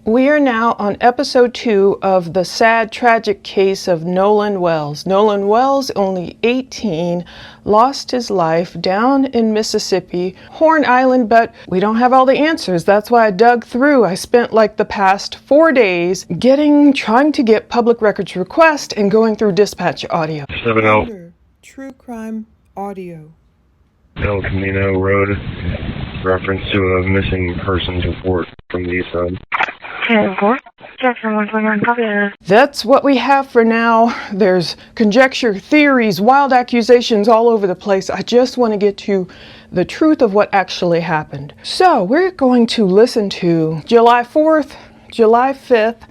We are now on episode 2 of the sad, tragic case of Nolan Wells. Nolan Wells, only 18, lost his life down in Mississippi, Horn Island, but we don't have all the answers. That's why I dug through. I spent like the past 4 days trying to get public records request and going through dispatch audio. 70 True crime audio. El Camino Road, reference to a missing persons report from the east side. That's what we have for now. There's conjecture, theories, wild accusations all over the place. I just want to get to the truth of what actually happened. So we're going to listen to July 4th, July 5th,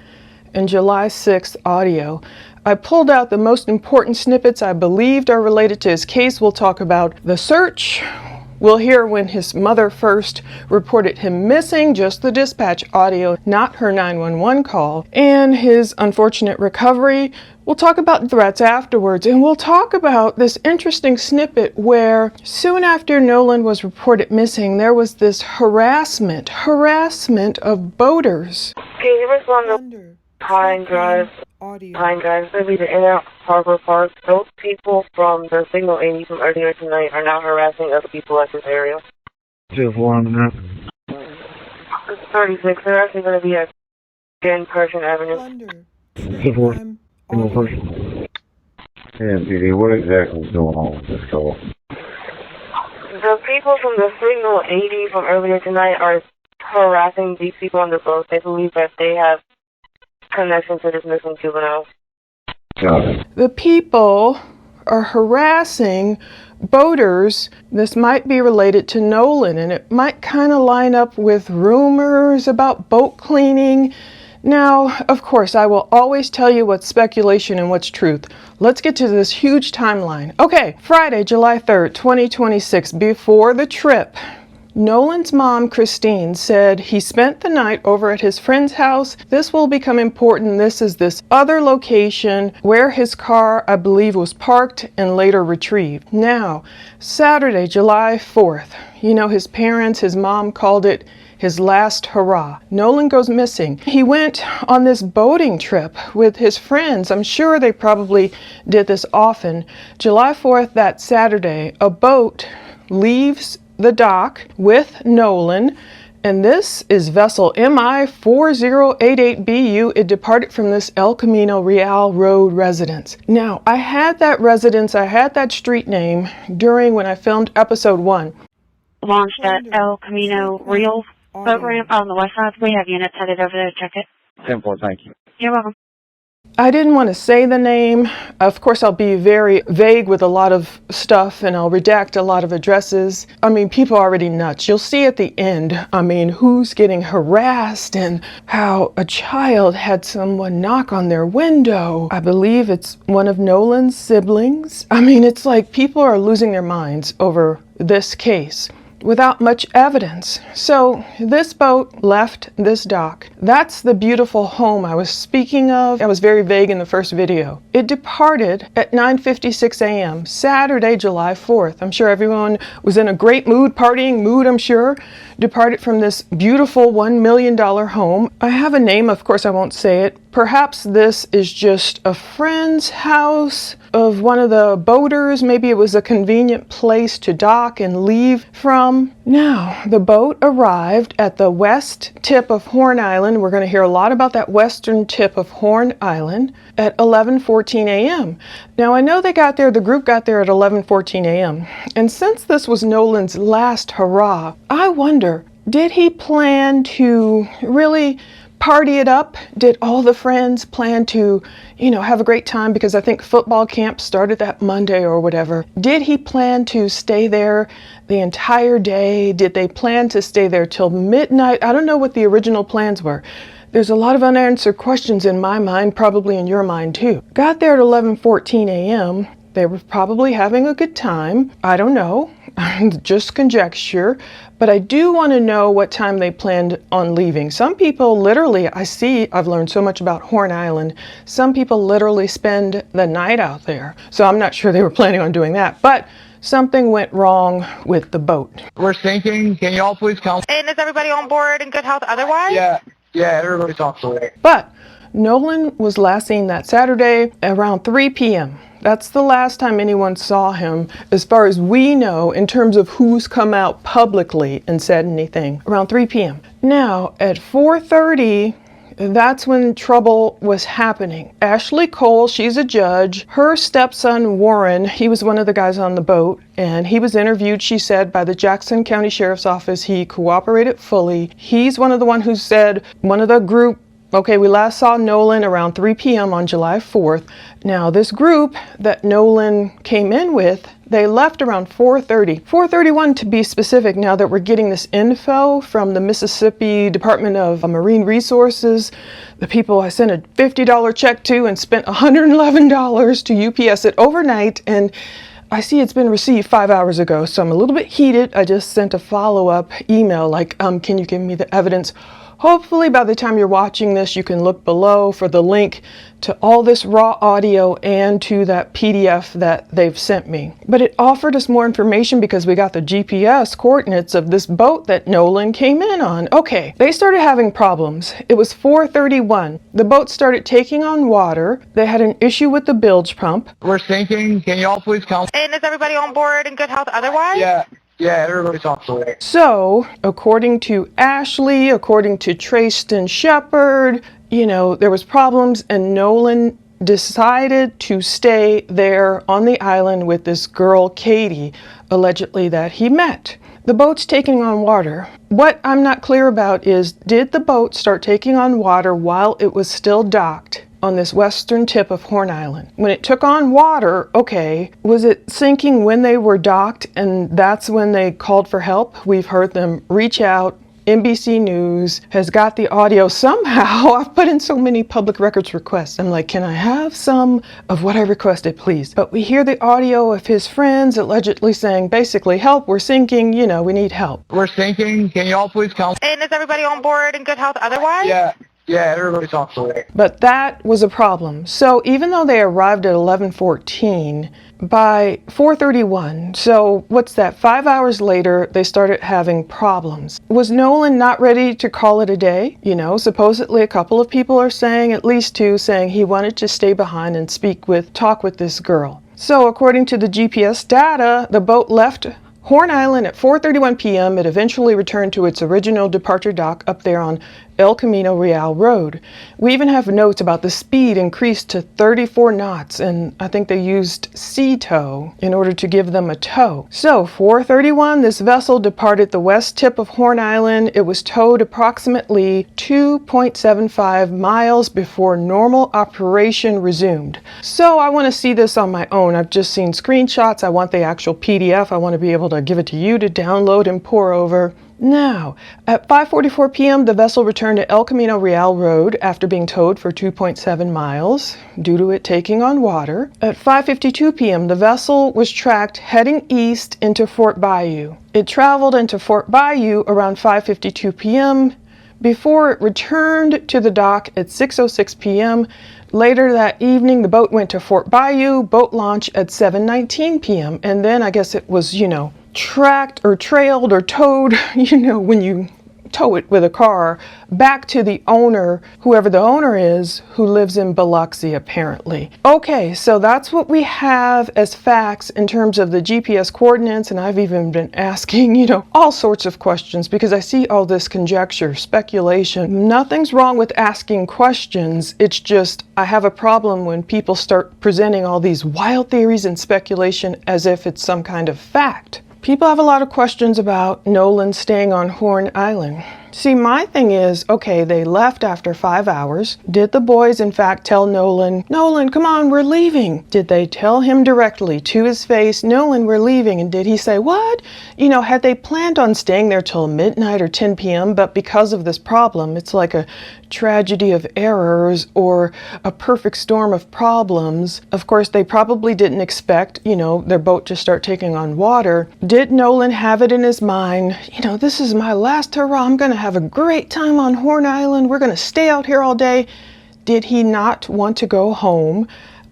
and July 6th audio. I pulled out the most important snippets I believed are related to his case. We'll talk about the search. We'll hear when his mother first reported him missing, just the dispatch audio, not her 911 call, and his unfortunate recovery. We'll talk about threats afterwards, and we'll talk about this interesting snippet where soon after Nolan was reported missing, there was this harassment of boaters. Can you respond to Pine Drive? Pine Drive, so the Inner Harbor Park. Those people from the Signal 80 from earlier tonight are now harassing other people at this area. 2-4 It's 36. They're actually going to be at Pershing Avenue. 2-4. Yeah, PD, what exactly is going on with this call? The people from the Signal 80 from earlier tonight are harassing these people on the boat. They believe that they have connection to this missing juvenile. The people are harassing boaters. This might be related to Nolan, and it might kind of line up with rumors about boat cleaning. Now, of course, I will always tell you what's speculation and what's truth. Let's get to this huge timeline. Okay, Friday, July 3rd, 2026, before the trip, Nolan's mom, Christine, said he spent the night over at his friend's house. This will become important. This is this other location where his car, I believe, was parked and later retrieved. Now, Saturday, July 4th, his parents, his mom called it his last hurrah. Nolan goes missing. He went on this boating trip with his friends. I'm sure they probably did this often. July 4th, that Saturday, a boat leaves the dock with Nolan, and this is vessel MI 4088BU. It departed from this El Camino Real Road residence. Now, I had that street name when I filmed episode 1. Launched at El Camino Real boat ramp on the west side. We have units headed over there to check it. 10-4, thank you. You're welcome. I didn't want to say the name. Of course, I'll be very vague with a lot of stuff, and I'll redact a lot of addresses. People are already nuts. You'll see at the end, who's getting harassed and how a child had someone knock on their window. I believe it's one of Nolan's siblings. It's like people are losing their minds over this case without much evidence. So this boat left this dock. That's the beautiful home I was speaking of. I was very vague in the first video. It departed at 9:56 a.m. Saturday, July 4th. I'm sure everyone was in a great mood, partying mood, I'm sure. Departed from this beautiful $1 million home. I have a name, of course I won't say it. Perhaps this is just a friend's house of one of the boaters. Maybe it was a convenient place to dock and leave from. Now, the boat arrived at the west tip of Horn Island. We're going to hear a lot about that western tip of Horn Island at 11:14 a.m. Now, I know the group got there at 11:14 a.m. And since this was Nolan's last hurrah, I wonder, did he plan to really party it up? Did all the friends plan to, have a great time? Because I think football camp started that Monday or whatever. Did he plan to stay there the entire day? Did they plan to stay there till midnight? I don't know what the original plans were. There's a lot of unanswered questions in my mind, probably in your mind too. Got there at 11:14 a.m. They were probably having a good time. I don't know, just conjecture. But I do want to know what time they planned on leaving. Some people literally, I've learned so much about Horn Island. Some people literally spend the night out there. So I'm not sure they were planning on doing that. But something went wrong with the boat. We're sinking. Can you all please come? And is everybody on board in good health otherwise? Yeah. Yeah, everybody talks away. But Nolan was last seen that Saturday around 3 p.m. That's the last time anyone saw him, as far as we know, in terms of who's come out publicly and said anything, around 3 p.m. Now, at 4:30, that's when trouble was happening. Ashley Cole, she's a judge. Her stepson, Warren, he was one of the guys on the boat, and he was interviewed, she said, by the Jackson County Sheriff's Office. He cooperated fully. He's one of the one who said, one of the group, okay, we last saw Nolan around 3 p.m. on July 4th. Now, this group that Nolan came in with, they left around 4:30, 4:31 to be specific, now that we're getting this info from the Mississippi Department of Marine Resources, the people I sent a $50 check to and spent $111 to UPS it overnight, and I see it's been received 5 hours ago, so I'm a little bit heated. I just sent a follow-up email like, can you give me the evidence? Hopefully by the time you're watching this, you can look below for the link to all this raw audio and to that PDF that they've sent me. But it offered us more information because we got the GPS coordinates of this boat that Nolan came in on. Okay, they started having problems. It was 4:31. The boat started taking on water. They had an issue with the bilge pump. We're sinking. Can you all please come? And is everybody on board in good health otherwise? Yeah, everybody talks away. So, according to Ashley, according to Trayston Shepard, there was problems, and Nolan decided to stay there on the island with this girl, Katie, allegedly that he met. The boat's taking on water. What I'm not clear about is, did the boat start taking on water while it was still docked on this western tip of Horn Island? When it took on water, okay, was it sinking when they were docked and that's when they called for help? We've heard them reach out. NBC News has got the audio somehow. I've put in so many public records requests. I'm like, can I have some of what I requested, please? But we hear the audio of his friends allegedly saying, basically, help, we're sinking, we need help. We're sinking. Can you all please come? And is everybody on board in good health otherwise? Yeah, everybody talks away. But that was a problem. So even though they arrived at 11:14, by 4:31, so what's that, 5 hours later, they started having problems. Was Nolan not ready to call it a day? Supposedly a couple of people are saying, at least two, saying he wanted to stay behind and talk with this girl. So according to the GPS data, the boat left Horn Island at 4:31 p.m. It eventually returned to its original departure dock up there on El Camino Real Road. We even have notes about the speed increased to 34 knots, and I think they used sea tow in order to give them a tow. So 4:31, this vessel departed the west tip of Horn Island. It was towed approximately 2.75 miles before normal operation resumed. So I want to see this on my own. I've just seen screenshots. I want the actual PDF. I want to be able to give it to you to download and pour over. Now, at 5:44 p.m., the vessel returned to El Camino Real Road after being towed for 2.7 miles due to it taking on water. At 5:52 p.m., the vessel was tracked heading east into Fort Bayou. It traveled into Fort Bayou around 5:52 p.m. before it returned to the dock at 6:06 p.m. Later that evening, the boat went to Fort Bayou, boat launch at 7:19 p.m. And then I guess it was, tracked or trailed or towed, when you tow it with a car, back to the owner, whoever the owner is, who lives in Biloxi apparently. Okay, so that's what we have as facts in terms of the GPS coordinates, and I've even been asking, all sorts of questions because I see all this conjecture, speculation. Nothing's wrong with asking questions, it's just I have a problem when people start presenting all these wild theories and speculation as if it's some kind of fact. People have a lot of questions about Nolan staying on Horn Island. See, my thing is, okay, they left after 5 hours. Did the boys, in fact, tell Nolan, come on, we're leaving? Did they tell him directly to his face, Nolan, we're leaving? And did he say, what? Had they planned on staying there till midnight or 10 p.m., but because of this problem, it's like a tragedy of errors or a perfect storm of problems. Of course, they probably didn't expect, their boat to start taking on water. Did Nolan have it in his mind, this is my last hurrah, I'm going to have a great time on Horn Island, we're going to stay out here all day? Did he not want to go home?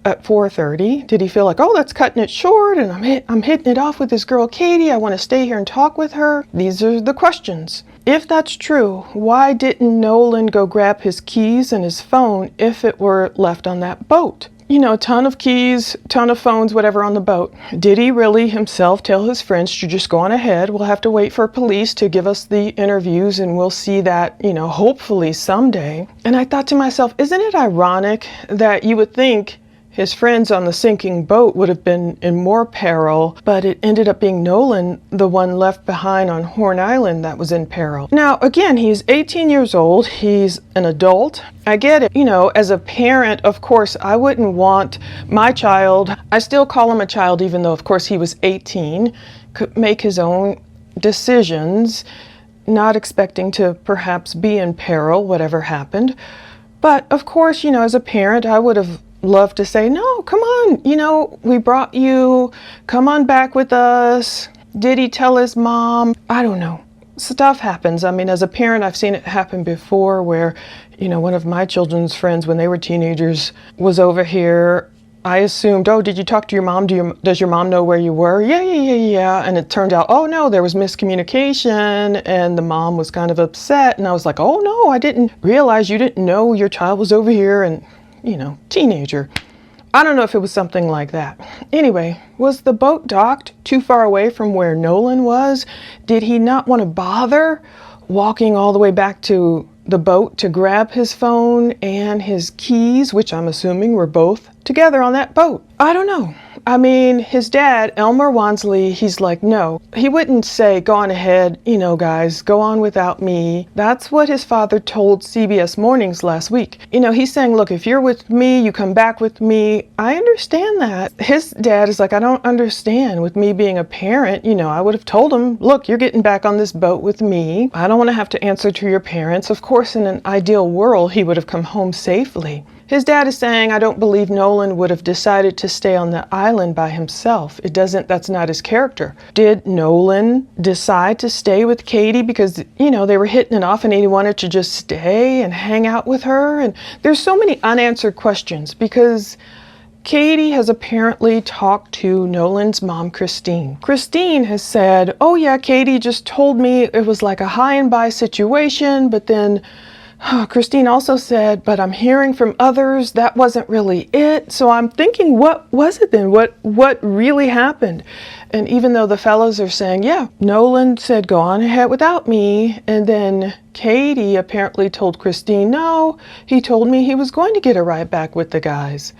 at 4:30? Did he feel like, oh, that's cutting it short and I'm hitting it off with this girl Katie, I want to stay here and talk with her? These are the questions. If that's true, why didn't Nolan go grab his keys and his phone if it were left on that boat? You know, a ton of keys, ton of phones, whatever on the boat. Did he really himself tell his friends to just go on ahead? We'll have to wait for police to give us the interviews and we'll see that, you know, hopefully someday. And I thought to myself, isn't it ironic that you would think his friends on the sinking boat would have been in more peril, but it ended up being Nolan, the one left behind on Horn Island, that was in peril. Now, again, he's 18 years old. He's an adult. I get it. You know, as a parent, of course, I wouldn't want my child, I still call him a child, even though, of course, he was 18, could make his own decisions, not expecting to perhaps be in peril, whatever happened. But, of course, you know, as a parent, I would have love to say, no, come on, you know, we brought you, come on back with us. Did he tell his mom? I don't know. Stuff happens. I mean, as a parent, I've seen it happen before where, you know, one of my children's friends when they were teenagers was over here. I assumed, oh, did you talk to your mom? Does your mom know where you were? Yeah. And it turned out, oh no, there was miscommunication and the mom was kind of upset. And I was like, oh no, I didn't realize you didn't know your child was over here and, you know, teenager. I don't know if it was something like that. Anyway, was the boat docked too far away from where Nolan was? Did he not want to bother walking all the way back to the boat to grab his phone and his keys, which I'm assuming were both together on that boat? I don't know. I mean, his dad, Elmer Wansley, he's like, no. He wouldn't say, go on ahead, you know, guys, go on without me. That's what his father told CBS Mornings last week. You know, he's saying, look, if you're with me, you come back with me. I understand that. His dad is like, I don't understand. With me being a parent, you know, I would have told him, look, you're getting back on this boat with me. I don't want to have to answer to your parents. Of course, in an ideal world, he would have come home safely. His dad is saying, I don't believe Nolan would have decided to stay on the island by himself. That's not his character. Did Nolan decide to stay with Katie because, you know, they were hitting it off and he wanted to just stay and hang out with her? And there's so many unanswered questions because Katie has apparently talked to Nolan's mom, Christine. Christine has said, oh yeah, Katie just told me it was like a high and by situation, but then Christine also said, but I'm hearing from others that wasn't really it. So I'm thinking, what was it then? What really happened? And even though the fellows are saying, yeah, Nolan said, go on ahead without me. And then Katie apparently told Christine, no, he told me he was going to get a ride back with the guys.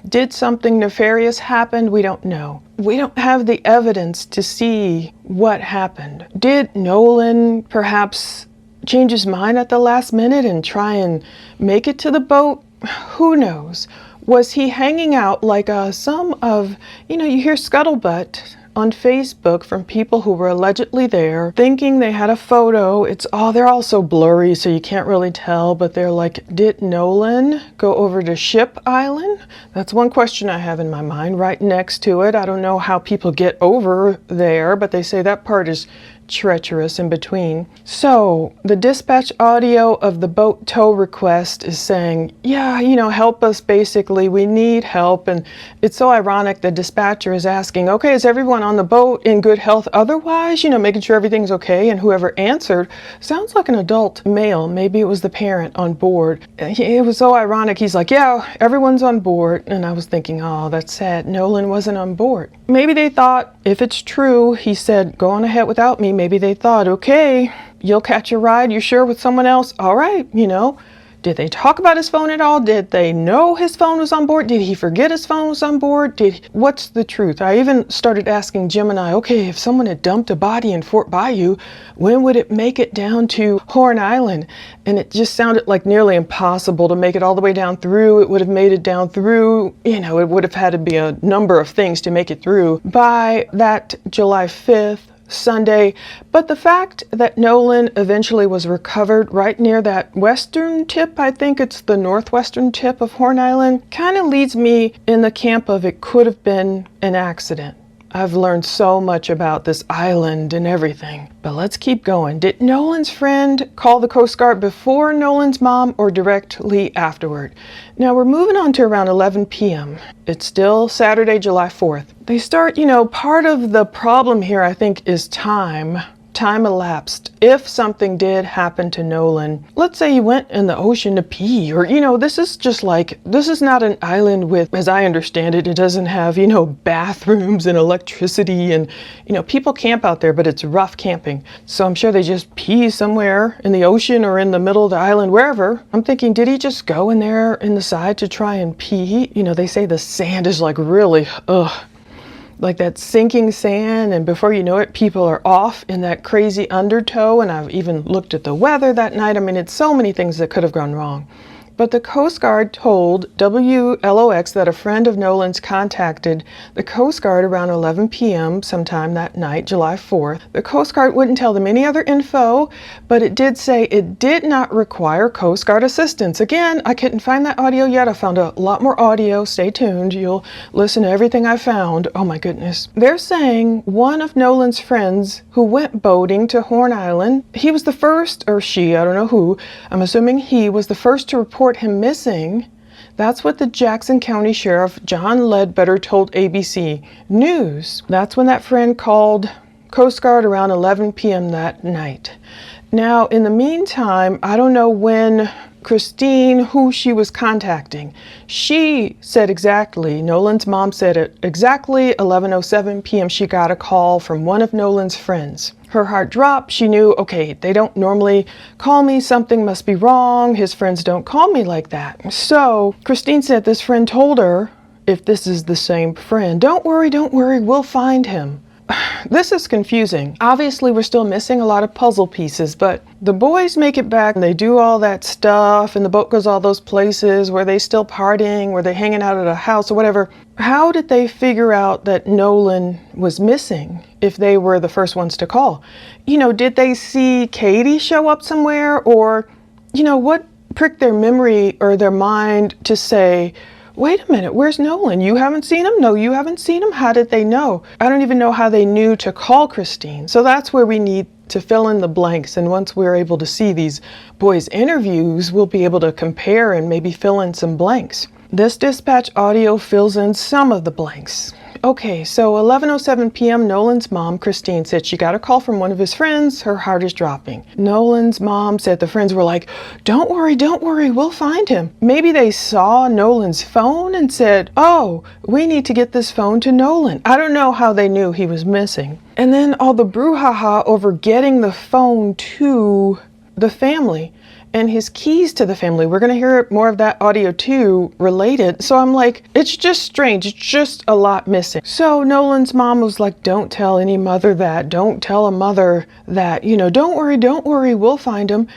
Did something nefarious happen? We don't know. We don't have the evidence to see what happened. Did Nolan perhaps change his mind at the last minute and try and make it to the boat? Who knows? Was he hanging out like some of, you know, you hear scuttlebutt on Facebook from people who were allegedly there thinking they had a photo. They're all so blurry so you can't really tell, but they're like, did Nolan go over to Ship Island? That's one question I have in my mind right next to it. I don't know how people get over there, but they say that part is treacherous in between. So the dispatch audio of the boat tow request is saying, yeah, you know, help us basically, we need help. And it's so ironic the dispatcher is asking, okay, is everyone on the boat in good health otherwise, you know, making sure everything's okay? And whoever answered sounds like an adult male. Maybe it was the parent on board. It was so ironic. He's like, yeah, everyone's on board. And I was thinking, oh, that's sad. Nolan wasn't on board. Maybe they thought, if it's true, he said, go on ahead without me. Maybe they thought, okay, you'll catch a ride. You sure with someone else? All right, you know. Did they talk about his phone at all? Did they know his phone was on board? Did he forget his phone was on board? What's the truth? I even started asking Gemini, okay, if someone had dumped a body in Fort Bayou, when would it make it down to Horn Island? And it just sounded like nearly impossible to make it all the way down through. It would have made it down through, you know, it would have had to be a number of things to make it through by that July 5th. Sunday, but the fact that Nolan eventually was recovered right near that western tip, I think it's the northwestern tip of Horn Island, kind of leads me in the camp of it could have been an accident. I've learned so much about this island and everything. But let's keep going. Did Nolan's friend call the Coast Guard before Nolan's mom or directly afterward? Now we're moving on to around 11 p.m. It's still Saturday, July 4th. They start, part of the problem here, I think, is time. Time elapsed. If something did happen to Nolan, let's say he went in the ocean to pee, or, this is not an island with, as I understand it, it doesn't have, bathrooms and electricity and, people camp out there, but it's rough camping. So I'm sure they just pee somewhere in the ocean or in the middle of the island, wherever. I'm thinking, did he just go in there in the side to try and pee? They say the sand is like really, like that sinking sand, and before you know it, people are off in that crazy undertow. And I've even looked at the weather that night. I mean, it's so many things that could have gone wrong. But the Coast Guard told WLOX that a friend of Nolan's contacted the Coast Guard around 11 p.m. sometime that night, July 4th. The Coast Guard wouldn't tell them any other info, but it did say it did not require Coast Guard assistance. Again, I couldn't find that audio yet. I found a lot more audio. Stay tuned. You'll listen to everything I found. Oh my goodness. They're saying one of Nolan's friends who went boating to Horn Island, he was the first, or she, I don't know who, I'm assuming he was the first to report him missing. That's what the Jackson County Sheriff John Ledbetter told ABC News. That's when that friend called Coast Guard around 11 p.m. that night. Now, in the meantime, I don't know when Christine, who she was contacting, she said exactly, Nolan's mom said at exactly 11:07 p.m. she got a call from one of Nolan's friends. Her heart dropped. She knew, okay, they don't normally call me. Something must be wrong. His friends don't call me like that. So Christine said this friend told her, if this is the same friend, don't worry, we'll find him. This is confusing. Obviously, we're still missing a lot of puzzle pieces, but the boys make it back and they do all that stuff and the boat goes all those places where they still partying, where they hanging out at a house or whatever. How did they figure out that Nolan was missing if they were the first ones to call? Did they see Katie show up somewhere, or, what pricked their memory or their mind to say, wait a minute, where's Nolan? You haven't seen him? No, you haven't seen him? How did they know? I don't even know how they knew to call Christine. So that's where we need to fill in the blanks. And once we're able to see these boys' interviews, we'll be able to compare and maybe fill in some blanks. This dispatch audio fills in some of the blanks. Okay, so 11:07 p.m., Nolan's mom, Christine, said she got a call from one of his friends. Her heart is dropping. Nolan's mom said the friends were like, don't worry, we'll find him. Maybe they saw Nolan's phone and said, oh, we need to get this phone to Nolan. I don't know how they knew he was missing. And then all the brouhaha over getting the phone to the family and his keys to the family. We're going to hear more of that audio too, related. So I'm like, it's just strange. It's just a lot missing. So Nolan's mom was like, don't tell any mother that. Don't tell a mother that, don't worry, we'll find him.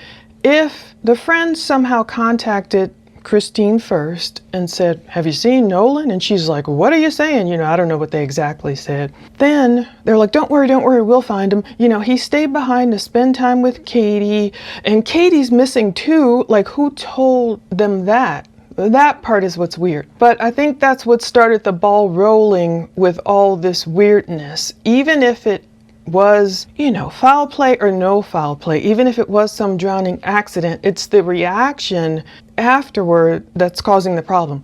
If the friends somehow contacted Christine first and said, have you seen Nolan? And she's like, what are you saying? I don't know what they exactly said. Then they're like, don't worry, we'll find him. He stayed behind to spend time with Katie, and Katie's missing too. Like, who told them that? That part is what's weird. But I think that's what started the ball rolling with all this weirdness. Even if it was, foul play or no foul play, even if it was some drowning accident, it's the reaction afterward that's causing the problem.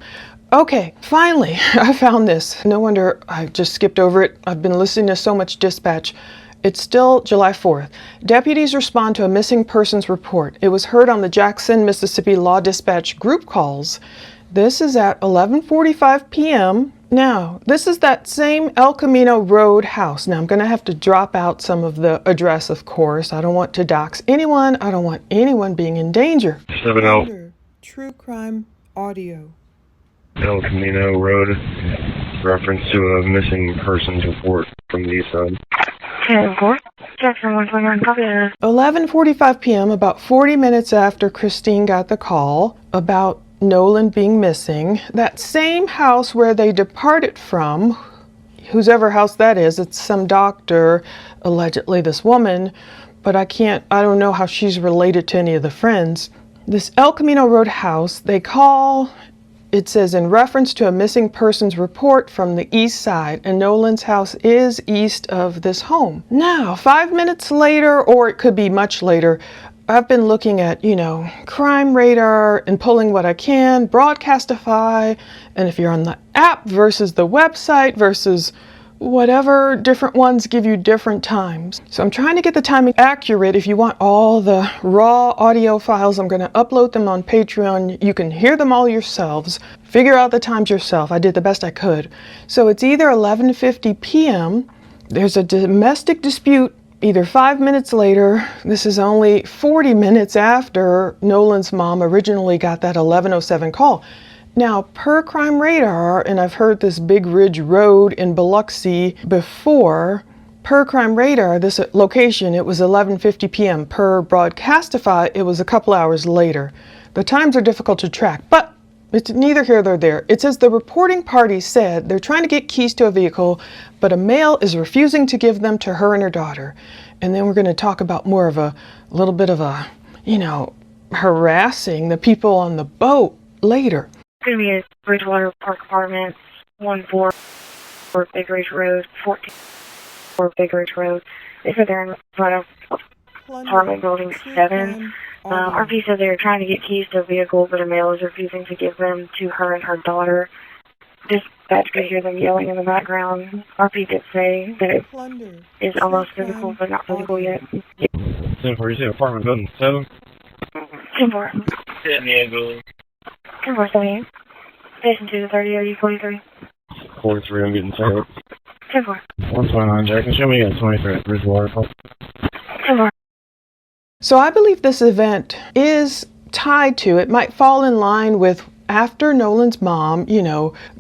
Okay, finally, I found this. No wonder I just skipped over it. I've been listening to so much dispatch. It's still July 4th. Deputies respond to a missing persons report. It was heard on the Jackson, Mississippi Law Dispatch group calls. This is at 11:45 p.m. Now, this is that same El Camino Road house. Now, I'm going to have to drop out some of the address, of course. I don't want to dox anyone. I don't want anyone being in danger. 70 True Crime Audio. El Camino Road, reference to a missing persons report from the east side. Jackson 129, copy that. 11:45 p.m., about 40 minutes after Christine got the call about Nolan being missing, that same house where they departed from, whosever house that is, it's some doctor, allegedly this woman, but I don't know how she's related to any of the friends. This El Camino Road house, they call it says, in reference to a missing persons report from the east side, and Nolan's house is east of this home. Now, 5 minutes later, or it could be much later, I've been looking at, Crime Radar and pulling what I can, Broadcastify, and if you're on the app versus the website versus whatever, different ones give you different times. So I'm trying to get the timing accurate. If you want all the raw audio files, I'm going to upload them on Patreon. You can hear them all yourselves. Figure out the times yourself. I did the best I could. So it's either 11:50 p.m. There's a domestic dispute either 5 minutes later. This is only 40 minutes after Nolan's mom originally got that 11:07 call. Now, per Crime Radar, and I've heard this Big Ridge Road in Biloxi before, per Crime Radar, this location, it was 11:50 p.m. Per Broadcastify, it was a couple hours later. The times are difficult to track, but it's neither here nor there. It says the reporting party said they're trying to get keys to a vehicle, but a male is refusing to give them to her and her daughter. And then we're going to talk about more of a little bit of a, harassing the people on the boat later. Going to be at Bridgewater Park Apartments, 14 Big Ridge Road, 14 Big Ridge Road. They said they're in front of apartment building 7. RP said they were trying to get keys to a vehicle, but a male is refusing to give them to her and her daughter. Dispatch could hear them yelling in the background. RP did say that it is almost physical, but not physical yet. 10-4, you say apartment building 7? 10-4. Yeah, go. 10-4, 78. Station 2 to 30, are you 43? 43, I'm getting tired. 10-4. 129, Jackson, show me at 23 at Bridgewater Park. 10-4. So I believe this event is tied to, it might fall in line with after Nolan's mom,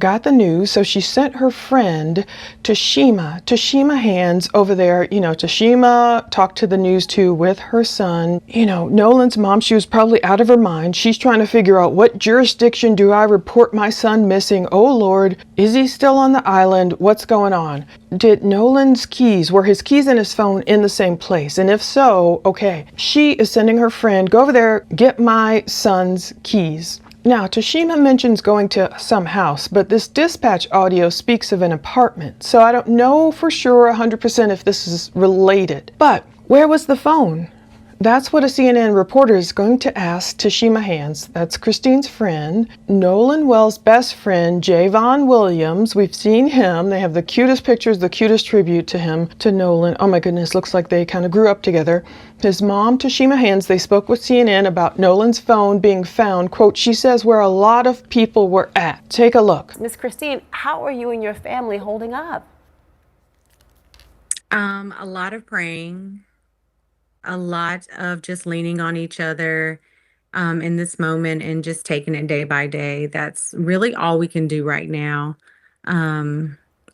got the news, so she sent her friend Tashima Hands over there. Tashima talked to the news too with her son. Nolan's mom, she was probably out of her mind. She's trying to figure out, what jurisdiction do I report my son missing? Oh Lord, is he still on the island? What's going on? Did Nolan's keys, were his keys and his phone in the same place? And if so, okay, she is sending her friend, go over there, get my son's keys. Now, Tashima mentions going to some house, but this dispatch audio speaks of an apartment, so I don't know for sure 100% if this is related. But where was the phone? That's what a CNN reporter is going to ask Tashima Hands. That's Christine's friend. Nolan Wells' best friend, Javon Williams. We've seen him. They have the cutest pictures, the cutest tribute to him, to Nolan. Oh my goodness, looks like they kind of grew up together. His mom, Tashima Hands, they spoke with CNN about Nolan's phone being found, quote, she says, where a lot of people were at. Take a look. Miss Christine, how are you and your family holding up? A lot of praying. A lot of just leaning on each other in this moment and just taking it day by day. That's really all we can do right now.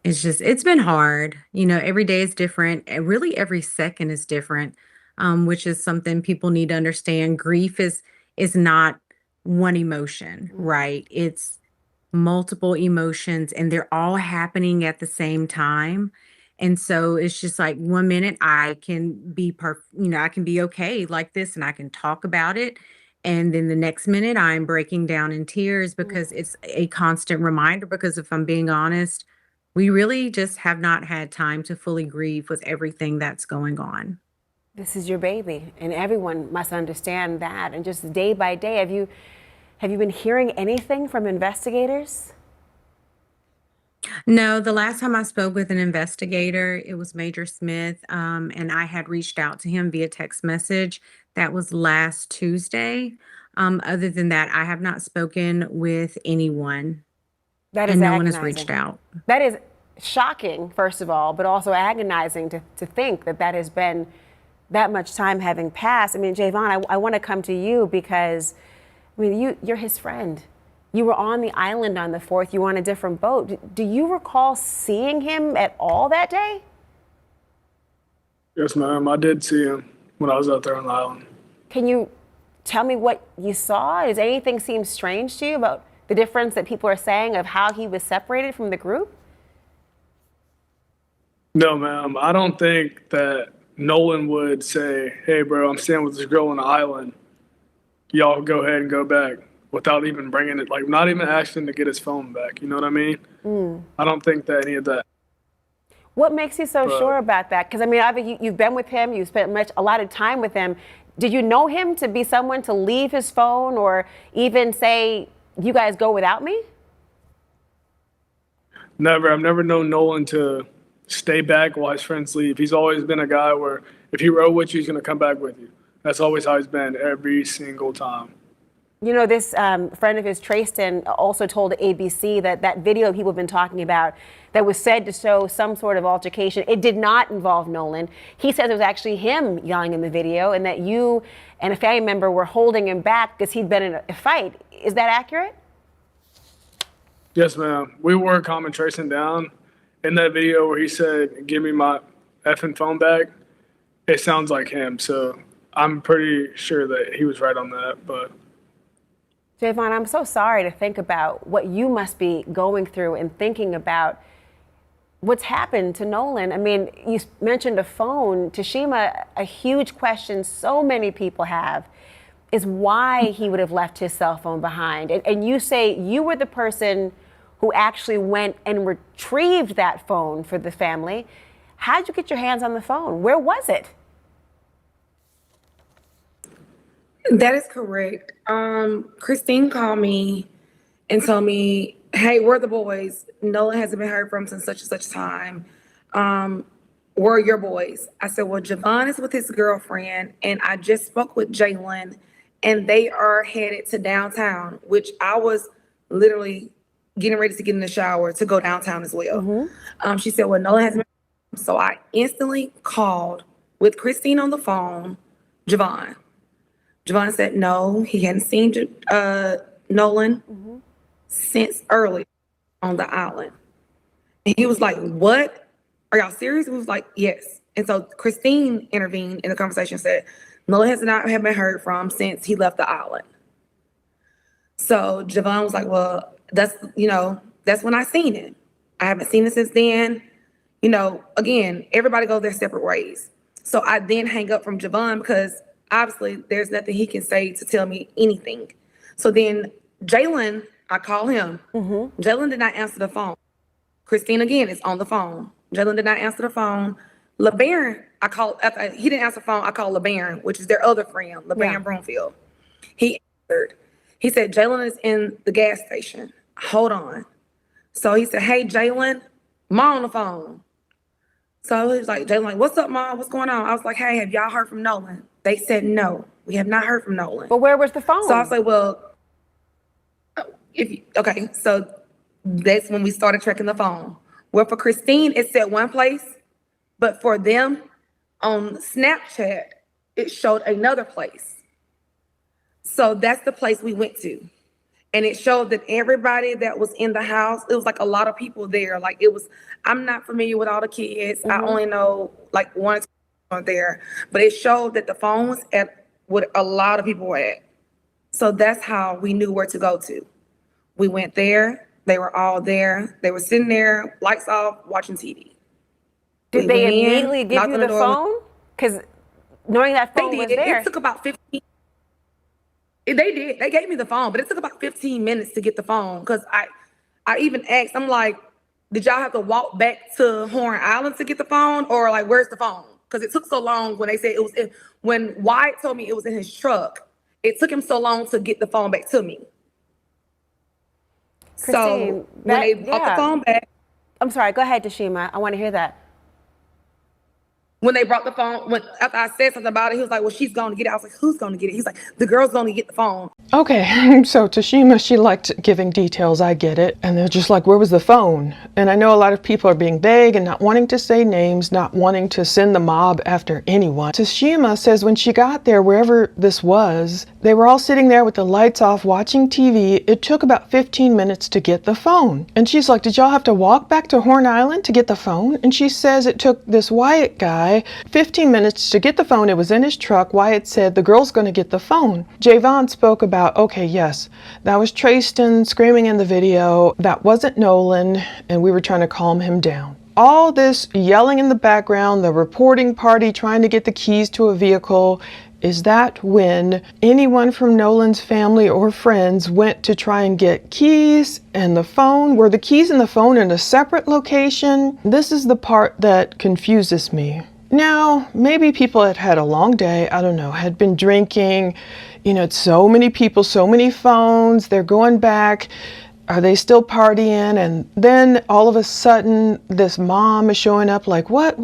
It's been hard. Every day is different. And really, every second is different, which is something people need to understand. Grief is not one emotion, right? It's multiple emotions, and they're all happening at the same time. And so it's just like 1 minute I can be I can be okay like this and I can talk about it. And then the next minute I'm breaking down in tears because it's a constant reminder. Because if I'm being honest, we really just have not had time to fully grieve with everything that's going on. This is your baby, and everyone must understand that. And just day by day, have you been hearing anything from investigators? No, the last time I spoke with an investigator, it was Major Smith, and I had reached out to him via text message. That was last Tuesday. Other than that, I have not spoken with anyone, That is and no one agonizing. has reached out. That is shocking, first of all, but also agonizing to think that has been that much time having passed. I mean, Javon, I want to come to you because, you're his friend. You were on the island on the 4th. You were on a different boat. Do you recall seeing him at all that day? Yes, ma'am. I did see him when I was out there on the island. Can you tell me what you saw? Does anything seem strange to you about the difference that people are saying of how he was separated from the group? No, ma'am. I don't think that Nolan would say, hey, bro, I'm staying with this girl on the island. Y'all go ahead and go back. without even bringing it, like not even asking to get his phone back. You know what I mean? I don't think that any of that. What makes you so sure about that? Because I mean, obviously you've been with him, you've spent a lot of time with him. Did you know him to be someone to leave his phone or even say, you guys go without me? Never. I've never known Nolan to stay back while his friends leave. He's always been a guy where if he rode with you, he's going to come back with you. That's always how he's been every single time. You know, this friend of his, Trayston, also told ABC that that video people have been talking about that was said to show some sort of altercation, it did not involve Nolan. He says it was actually him yelling in the video and that you and a family member were holding him back because he'd been in a fight. Is that accurate? Yes, ma'am. We were calming Trayston down. In that video where he said, give me my effing phone back, it sounds like him. So I'm pretty sure that he was right on that, but. Javon, I'm so sorry to think about what you must be going through and thinking about what's happened to Nolan. I mean, you mentioned a phone. Tashima, a huge question so many people have is why he would have left his cell phone behind. And you say you were the person who actually went and retrieved that phone for the family. How'd you get your hands on the phone? Where was it? That is correct. Christine called me and told me, hey, where are the boys? Nolan hasn't been heard from since such and such time. Where are your boys? I said, well, Javon is with his girlfriend, and I just spoke with Jalen, and they are headed to downtown, which I was literally getting ready to get in the shower to go downtown as well. She said, well, Nolan hasn't been. So I instantly called with Christine on the phone, Javon. Javon said no, he hadn't seen Nolan since early on the island. And he was like, what? Are y'all serious? We was like, yes. And so Christine intervened in the conversation, said, Nolan has not have been heard from since he left the island. So Javon was like, well, that's when I seen it. I haven't seen it since then. You know, again, everybody goes their separate ways. So I then hang up from Javon because obviously there's nothing he can say to tell me anything. So then Jalen, I call him. Jalen did not answer the phone. Christine again is on the phone. Jalen did not answer the phone. LeBaron, I called, after he didn't answer the phone, I called LeBaron, which is their other friend, LeBaron Broomfield. He answered. He said, Jalen is in the gas station. Hold on. So he said, hey, Jalen, Mom on the phone. So he was like, Jalen, like, what's up, Mom? What's going on? I was like, hey, have y'all heard from Nolan? They said, no, we have not heard from Nolan. But where was the phone? So I was like, well, okay. So that's when we started tracking the phone. Well, for Christine, it said one place, but for them on Snapchat, it showed another place. So that's the place we went to. And it showed that everybody that was in the house, it was like a lot of people there. Like it was, I'm not familiar with all the kids. I only know like one or two there, but it showed that the phone was at what a lot of people were at. So that's how we knew where to go to. We went there. They were all there. They were sitting there, lights off, watching TV. Did they immediately give you the phone? Because knowing that phone was there. It took about 15. They did. They gave me the phone, but it took about 15 minutes to get the phone. Because I even asked, I'm like, did y'all have to walk back to Horn Island to get the phone? Or like, where's the phone? Because it took so long when they said it was when Wyatt told me it was in his truck. It took him so long to get the phone back to me. Christine, so when they brought the phone back. I'm sorry, go ahead, Tashima. I want to hear that. When they brought the phone, after I said something about it, he was like, well, she's going to get it. I was like, who's going to get it? He's like, the girl's going to get the phone. Okay, so Tashima, she liked giving details, I get it. And they're just like, where was the phone? And I know a lot of people are being vague and not wanting to say names, not wanting to send the mob after anyone. Tashima says when she got there, wherever this was, they were all sitting there with the lights off watching TV. It took about 15 minutes to get the phone. And she's like, did y'all have to walk back to Horn Island to get the phone? And she says it took this Wyatt guy 15 minutes to get the phone. It was in his truck. Wyatt said the girl's going to get the phone. Javon spoke about, okay, yes, that was Trayston screaming in the video. That wasn't Nolan, and we were trying to calm him down. All this yelling in the background, the reporting party trying to get the keys to a vehicle, is that when anyone from Nolan's family or friends went to try and get keys and the phone? Were the keys and the phone in a separate location? This is the part that confuses me. Now, maybe people had had a long day, I don't know, had been drinking, it's so many people, so many phones, they're going back. Are they still partying? And then all of a sudden, this mom is showing up like, what?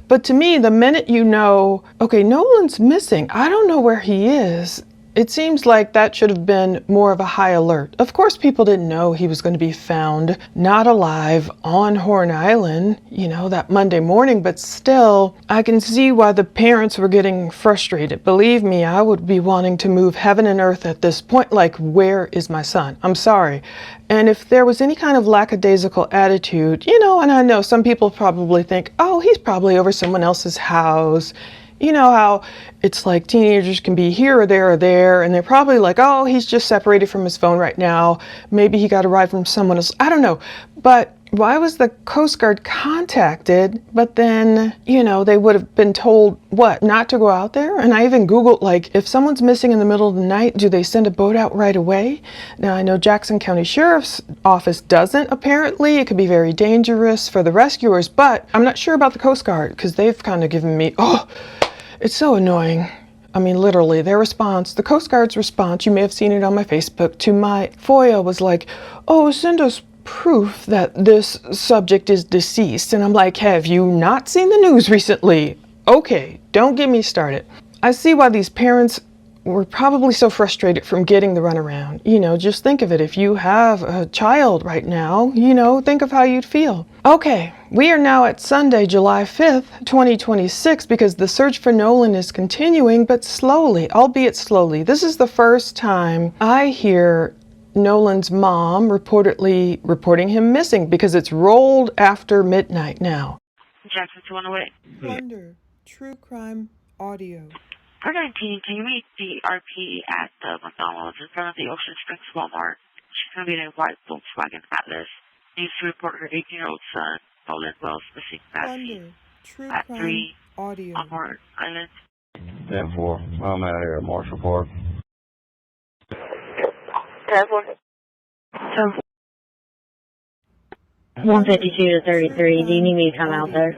But to me, the minute okay, Nolan's missing. I don't know where he is. It seems like that should have been more of a high alert. Of course, people didn't know he was going to be found not alive on Horn Island, that Monday morning, but still, I can see why the parents were getting frustrated. Believe me, I would be wanting to move heaven and earth at this point, like, where is my son? I'm sorry. And if there was any kind of lackadaisical attitude, and I know some people probably think, oh, he's probably over someone else's house. You know how it's like teenagers can be here or there, and they're probably like, oh, he's just separated from his phone right now. Maybe he got a ride from someone else. I don't know. But why was the Coast Guard contacted, but then, they would have been told, what, not to go out there? And I even Googled, like, if someone's missing in the middle of the night, do they send a boat out right away? Now, I know Jackson County Sheriff's Office doesn't, apparently. It could be very dangerous for the rescuers, but I'm not sure about the Coast Guard, because they've kind of given me, it's so annoying. I mean, literally, their response, the Coast Guard's response, you may have seen it on my Facebook, to my FOIA was like, send us proof that this subject is deceased. And I'm like, have you not seen the news recently? Okay, don't get me started. I see why these parents were probably so frustrated from getting the runaround. Just think of it. If you have a child right now, think of how you'd feel. Okay, we are now at Sunday, July 5th, 2026, because the search for Nolan is continuing, but slowly, albeit slowly. This is the first time I hear Nolan's mom reportedly reporting him missing, because it's rolled after midnight now. Jackson 208. Plunder, true crime audio. 419, can you meet the RP at the McDonald's in front of the Ocean Springs Walmart? She's going to be in a white Volkswagen Atlas. Needs to report her 18-year-old son, Nolan Wells, missing last seen at 3 audio. on Horn Island. 10-4. I'm out here at Marshall Park. 10-4. 152 to 33. Do you need me to come out there?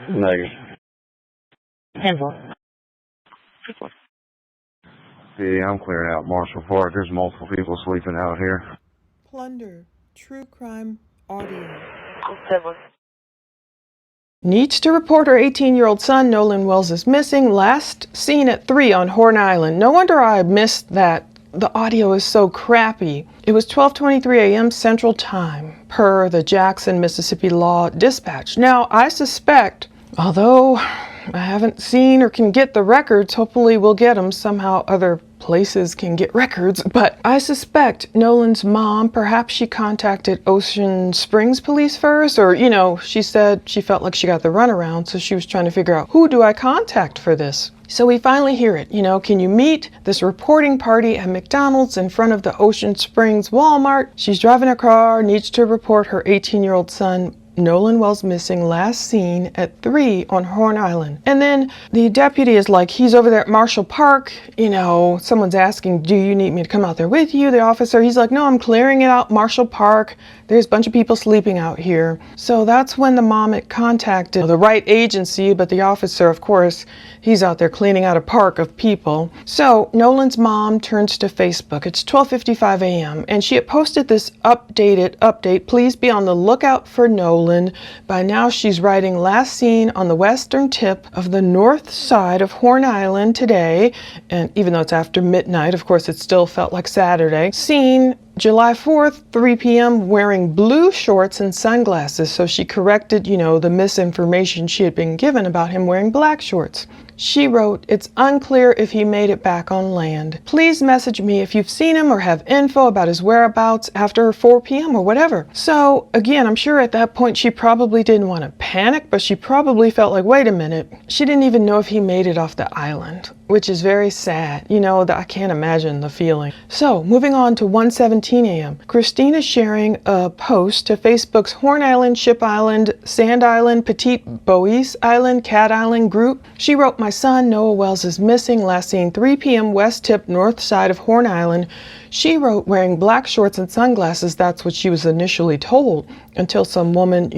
Negative. 10-4. See, I'm clearing out Marshall Park. There's multiple people sleeping out here. Plunder, true crime audio. 10-4. Needs to report her 18-year-old son, Nolan Wells, is missing. Last seen at 3 on Horn Island. No wonder I missed that. The audio is so crappy. It was 12:23 a.m. Central Time, per the Jackson, Mississippi Law Dispatch. Now, I suspect, although I haven't seen or can get the records, hopefully we'll get them. Somehow other places can get records, but I suspect Nolan's mom, perhaps she contacted Ocean Springs police first, or, she said she felt like she got the runaround, so she was trying to figure out, who do I contact for this? So we finally hear it, can you meet this reporting party at McDonald's in front of the Ocean Springs Walmart? She's driving a car, needs to report her 18-year-old son, Nolan Wells, missing, last seen at 3 on Horn Island. And then the deputy is like, he's over there at Marshall Park. Someone's asking, do you need me to come out there with you? The officer, he's like, no, I'm clearing it out, Marshall Park. There's a bunch of people sleeping out here. So that's when the mom had contacted the right agency, but the officer, of course, he's out there cleaning out a park of people. So Nolan's mom turns to Facebook. It's 12:55 a.m. and she had posted this update. Please be on the lookout for Nolan. By now she's writing, last seen on the western tip of the north side of Horn Island today. And even though it's after midnight, of course, it still felt like Saturday. Seen July 4th, 3 p.m., wearing blue shorts and sunglasses. So she corrected, the misinformation she had been given about him wearing black shorts. She wrote, it's unclear if he made it back on land. Please message me if you've seen him or have info about his whereabouts after 4 p.m. or whatever. So again, I'm sure at that point she probably didn't want to panic, but she probably felt like, wait a minute, she didn't even know if he made it off the island. which is very sad. You know, I can't imagine the feeling. So, moving on to 1:17 a.m. Christine is sharing a post to Facebook's Horn Island, Ship Island, Sand Island, Petite Bois Island, Cat Island group. She wrote, "My son Noah Wells is missing, last seen 3 p.m. west tip north side of Horn Island." She wrote, wearing black shorts and sunglasses. That's what she was initially told, until some woman,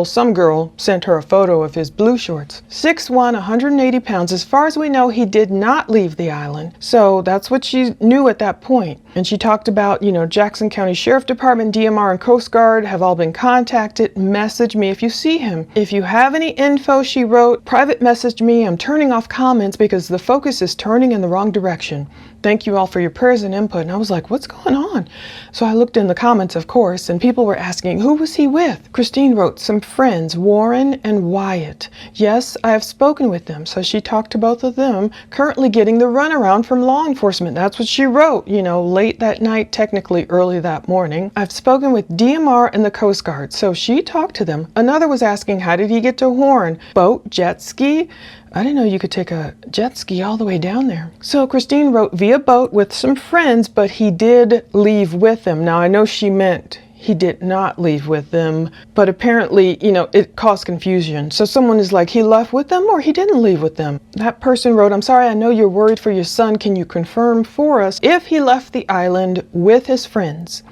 some girl sent her a photo of his blue shorts. 6'1", 180 pounds. As far as we know, he did not leave the island. So that's what she knew at that point. And she talked about, Jackson County Sheriff Department, DMR, and Coast Guard have all been contacted. Message me if you see him. If you have any info, she wrote, private message me. I'm turning off comments because the focus is turning in the wrong direction. Thank you all for your prayers and input. And I was like, what's going on? So I looked in the comments, of course, and people were asking, who was he with? Christine wrote, some friends, Warren and Wyatt. Yes, I have spoken with them. So she talked to both of them, currently getting the runaround from law enforcement. That's what she wrote, late that night, technically early that morning. I've spoken with DMR and the Coast Guard. So she talked to them. Another was asking, how did he get to Horn? Boat, jet ski? I didn't know you could take a jet ski all the way down there. So Christine wrote, via boat with some friends, but he did leave with them. Now, I know she meant he did not leave with them, but apparently, it caused confusion. So someone is like, he left with them or he didn't leave with them? That person wrote, I'm sorry, I know you're worried for your son. Can you confirm for us if he left the island with his friends?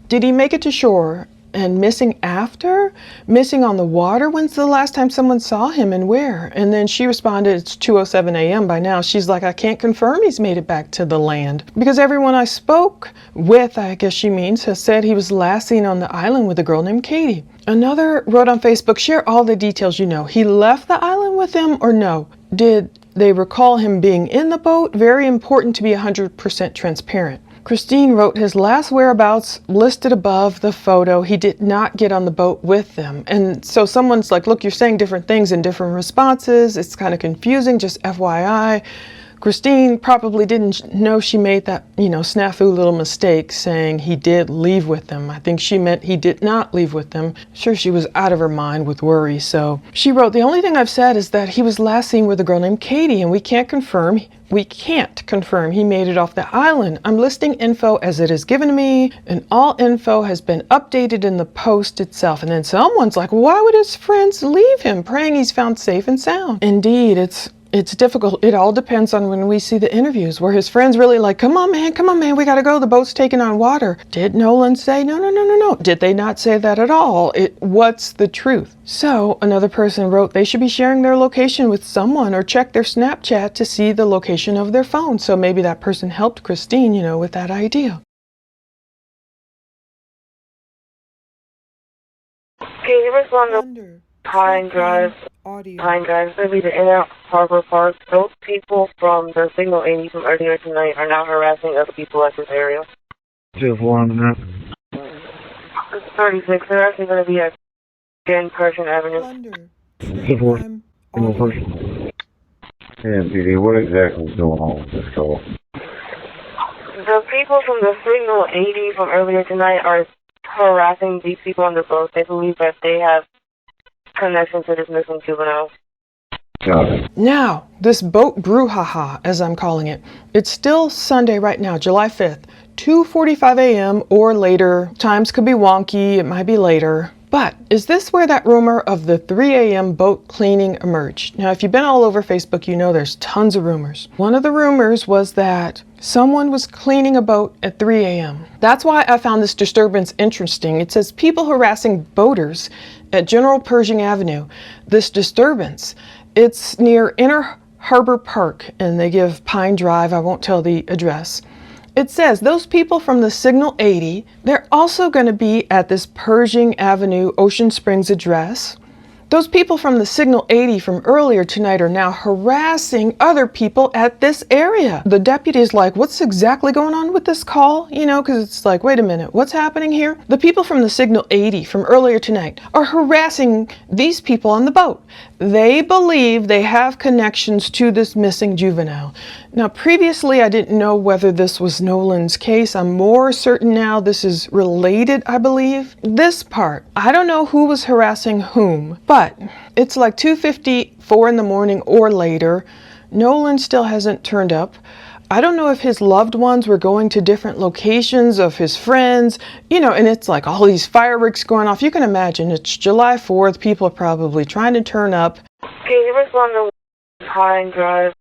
Did he make it to shore? And missing after? Missing on the water? When's the last time someone saw him and where? And then she responded, it's 2:07 a.m. by now. She's like, I can't confirm he's made it back to the land. Because everyone I spoke with, I guess she means, has said he was last seen on the island with a girl named Katie. Another wrote on Facebook, share all the details you know. He left the island with them or no? Did they recall him being in the boat? Very important to be 100% transparent. Christine wrote his last whereabouts listed above the photo. He did not get on the boat with them. And so someone's like, look, you're saying different things in different responses. It's kind of confusing, just FYI. Christine probably didn't know she made that, snafu little mistake saying he did leave with them. I think she meant he did not leave with them. Sure, she was out of her mind with worry. So she wrote, the only thing I've said is that he was last seen with a girl named Katie, and we can't confirm he made it off the island. I'm listing info as it is given to me, and all info has been updated in the post itself. And then someone's like, why would his friends leave him, praying he's found safe and sound? Indeed, it's difficult. It all depends on when we see the interviews where his friends really like, come on, man, we got to go. The boat's taking on water. Did Nolan say, no. Did they not say that at all? What's the truth? So another person wrote, they should be sharing their location with someone or check their Snapchat to see the location of their phone. So maybe that person helped Christine, with that idea. Can you respond to Pine Drive? Pine Drive, so be the Inner Harbor Park. Those people from the Signal 80 from earlier tonight are now harassing other people at this area. 2-4 on that. It's 36. They're actually going to be at Pershing Avenue. 2-4. Yeah, PD, what exactly is going on with this call? The people from the Signal 80 from earlier tonight are harassing these people on the boat. They believe that they have connection to this missing juvenile. Now, this boat brouhaha, as I'm calling it, it's still Sunday right now, July 5th, 2:45 a.m. or later. Times could be wonky, it might be later. But is this where that rumor of the 3 a.m. boat cleaning emerged? Now, if you've been all over Facebook, you know there's tons of rumors. One of the rumors was that someone was cleaning a boat at 3 a.m. That's why I found this disturbance interesting. It says people harassing boaters at General Pershing Avenue. This disturbance, it's near Inner Harbor Park, and they give Pine Drive. I won't tell the address. It says those people from the Signal 80, they're also going to be at this Pershing Avenue, Ocean Springs address. Those people from the Signal 80 from earlier tonight are now harassing other people at this area. The deputy is like, what's exactly going on with this call? Because it's like, wait a minute, what's happening here? The people from the Signal 80 from earlier tonight are harassing these people on the boat. They believe they have connections to this missing juvenile. Now, previously, I didn't know whether this was Nolan's case. I'm more certain now this is related, I believe. This part, I don't know who was harassing whom, but it's like 2:54 in the morning or later. Nolan still hasn't turned up. I don't know if his loved ones were going to different locations of his friends, and it's like all these fireworks going off. You can imagine it's July 4th. People are probably trying to turn up. Can you respond to Pine Drive?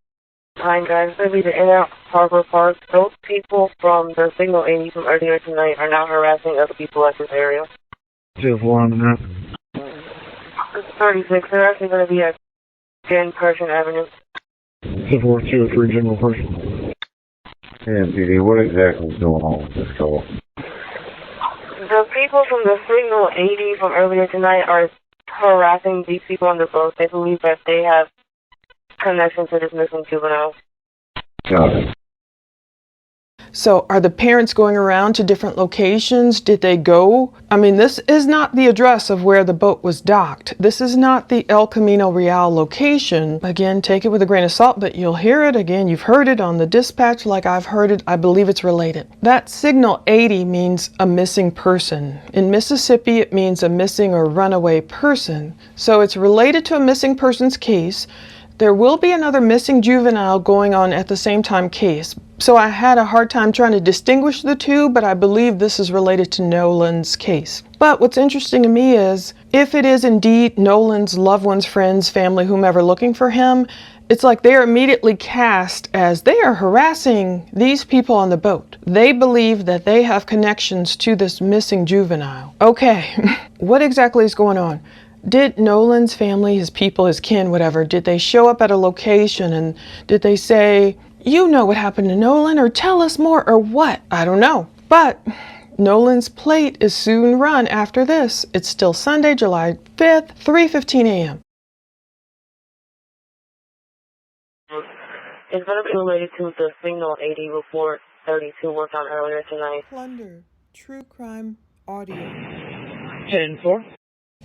Pine Drive, it's going to be the In-Out Harbor Park. Those people from the Signal 80 from earlier tonight are now harassing other people at this area. 2-4 on that. It's 36. They're actually going to be at 10 Pershing Avenue. 2-4, 2-3, general person. Yeah, PD, what exactly is going on with this call? The people from the Signal 80 from earlier tonight are harassing these people on the boat. They believe that they have connection to this missing juvenile. Got it. So are the parents going around to different locations? Did they go? I mean, this is not the address of where the boat was docked. This is not the El Camino Real location. Again, take it with a grain of salt, but you'll hear it again. You've heard it on the dispatch like I've heard it. I believe it's related. That Signal 80 means a missing person. In Mississippi, it means a missing or runaway person. So it's related to a missing persons case. There will be another missing juvenile going on at the same time case. So I had a hard time trying to distinguish the two, but I believe this is related to Nolan's case. But what's interesting to me is if it is indeed Nolan's loved ones, friends, family, whomever looking for him, it's like they are immediately cast as they are harassing these people on the boat. They believe that they have connections to this missing juvenile. Okay, what exactly is going on? Did Nolan's family, his people, his kin, whatever, did they show up at a location and did they say, you know what happened to Nolan, or tell us more, or what? I don't know. But Nolan's plate is soon run after this. It's still Sunday, July 5th, 3:15 a.m. It's going to be related to the Signal 80 report 32 worked on earlier tonight. Plunder, true crime audio. 10-4.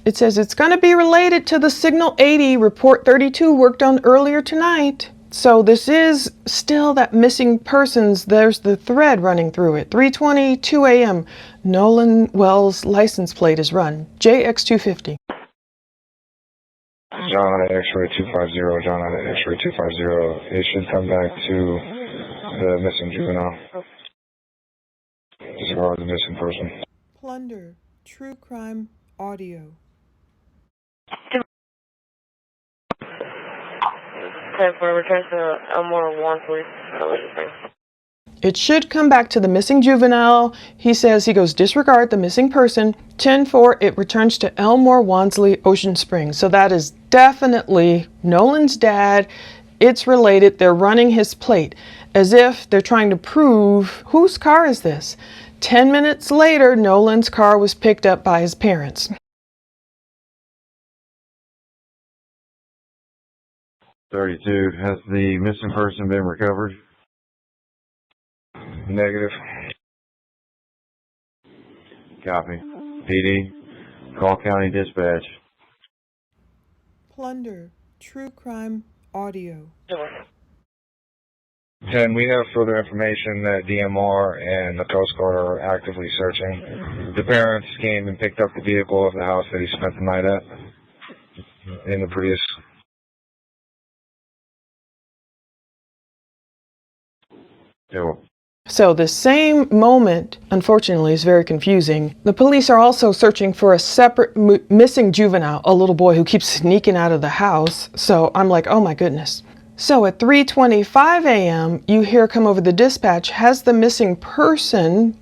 It says it's going to be related to the Signal 80 report 32 worked on earlier tonight. So this is still that missing persons. There's the thread running through it. 3:22 a.m. Nolan Wells' license plate is run. JX250. John at X-ray 250, John at X-ray 250. It should come back to the missing juvenile. Disregard the missing person. Plunder, true crime audio. 10-4, return to Elmore 1, please. It should come back to the missing juvenile. He says he goes disregard the missing person. 10-4, it returns to Elmore Wansley, Ocean Springs. So that is definitely Nolan's dad. It's related. They're running his plate as if they're trying to prove whose car is this. 10 minutes later, Nolan's car was picked up by his parents. .32, has the missing person been recovered? Negative. Copy. PD, call county dispatch. Plunder, true crime audio. 10, we have further information that DMR and the Coast Guard are actively searching. The parents came and picked up the vehicle of the house that he spent the night at in the Prius. So the same moment, unfortunately, is very confusing. The police are also searching for a separate missing juvenile, a little boy who keeps sneaking out of the house. So I'm like, oh my goodness. So at 3:25 a.m., you hear come over the dispatch, has the missing person,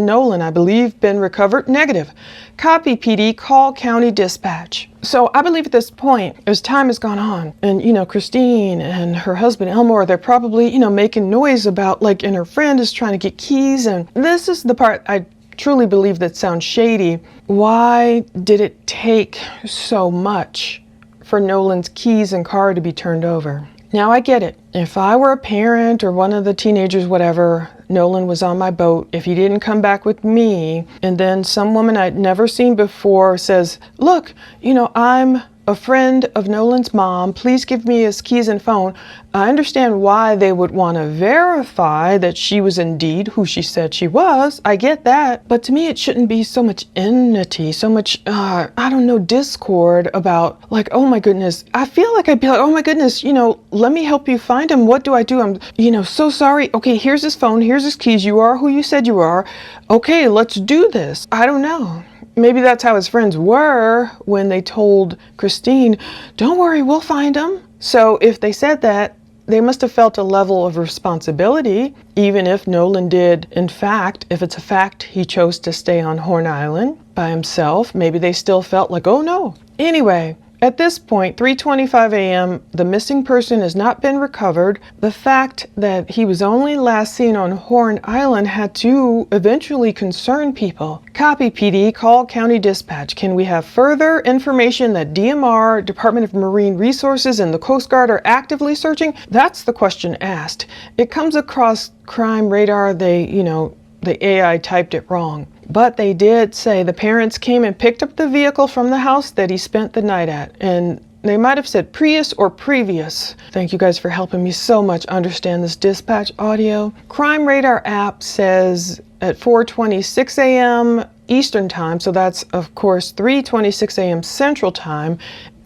Nolan, I believe, been recovered? Negative. Copy, PD, call county dispatch. So I believe at this point, as time has gone on, and Christine and her husband Elmore, they're probably, making noise about and her friend is trying to get keys. And this is the part I truly believe that sounds shady. Why did it take so much for Nolan's keys and car to be turned over? Now I get it. If I were a parent or one of the teenagers, whatever, Nolan was on my boat, if he didn't come back with me, and then some woman I'd never seen before says, look, I'm a friend of Nolan's mom. Please give me his keys and phone. I understand why they would want to verify that she was indeed who she said she was. I get that. But to me, it shouldn't be so much enmity, so much, I don't know, discord about like, oh my goodness. I feel like I'd be like, oh my goodness, let me help you find him. What do I do? I'm, so sorry. Okay, here's his phone. Here's his keys. You are who you said you are. Okay, let's do this. I don't know. Maybe that's how his friends were when they told Christine, don't worry, we'll find him. So if they said that, they must have felt a level of responsibility, even if Nolan did, in fact, if it's a fact, he chose to stay on Horn Island by himself. Maybe they still felt like, oh no. Anyway, at this point, 3:25 a.m., the missing person has not been recovered. The fact that he was only last seen on Horn Island had to eventually concern people. Copy, PD, call County Dispatch. Can we have further information that DMR, Department of Marine Resources, and the Coast Guard are actively searching? That's the question asked. It comes across Crime Radar, the AI typed it wrong. But they did say the parents came and picked up the vehicle from the house that he spent the night at. And they might have said Prius or previous. Thank you guys for helping me so much understand this dispatch audio. Crime Radar app says at 4:26 a.m. Eastern Time, so that's of course 3:26 a.m. Central Time.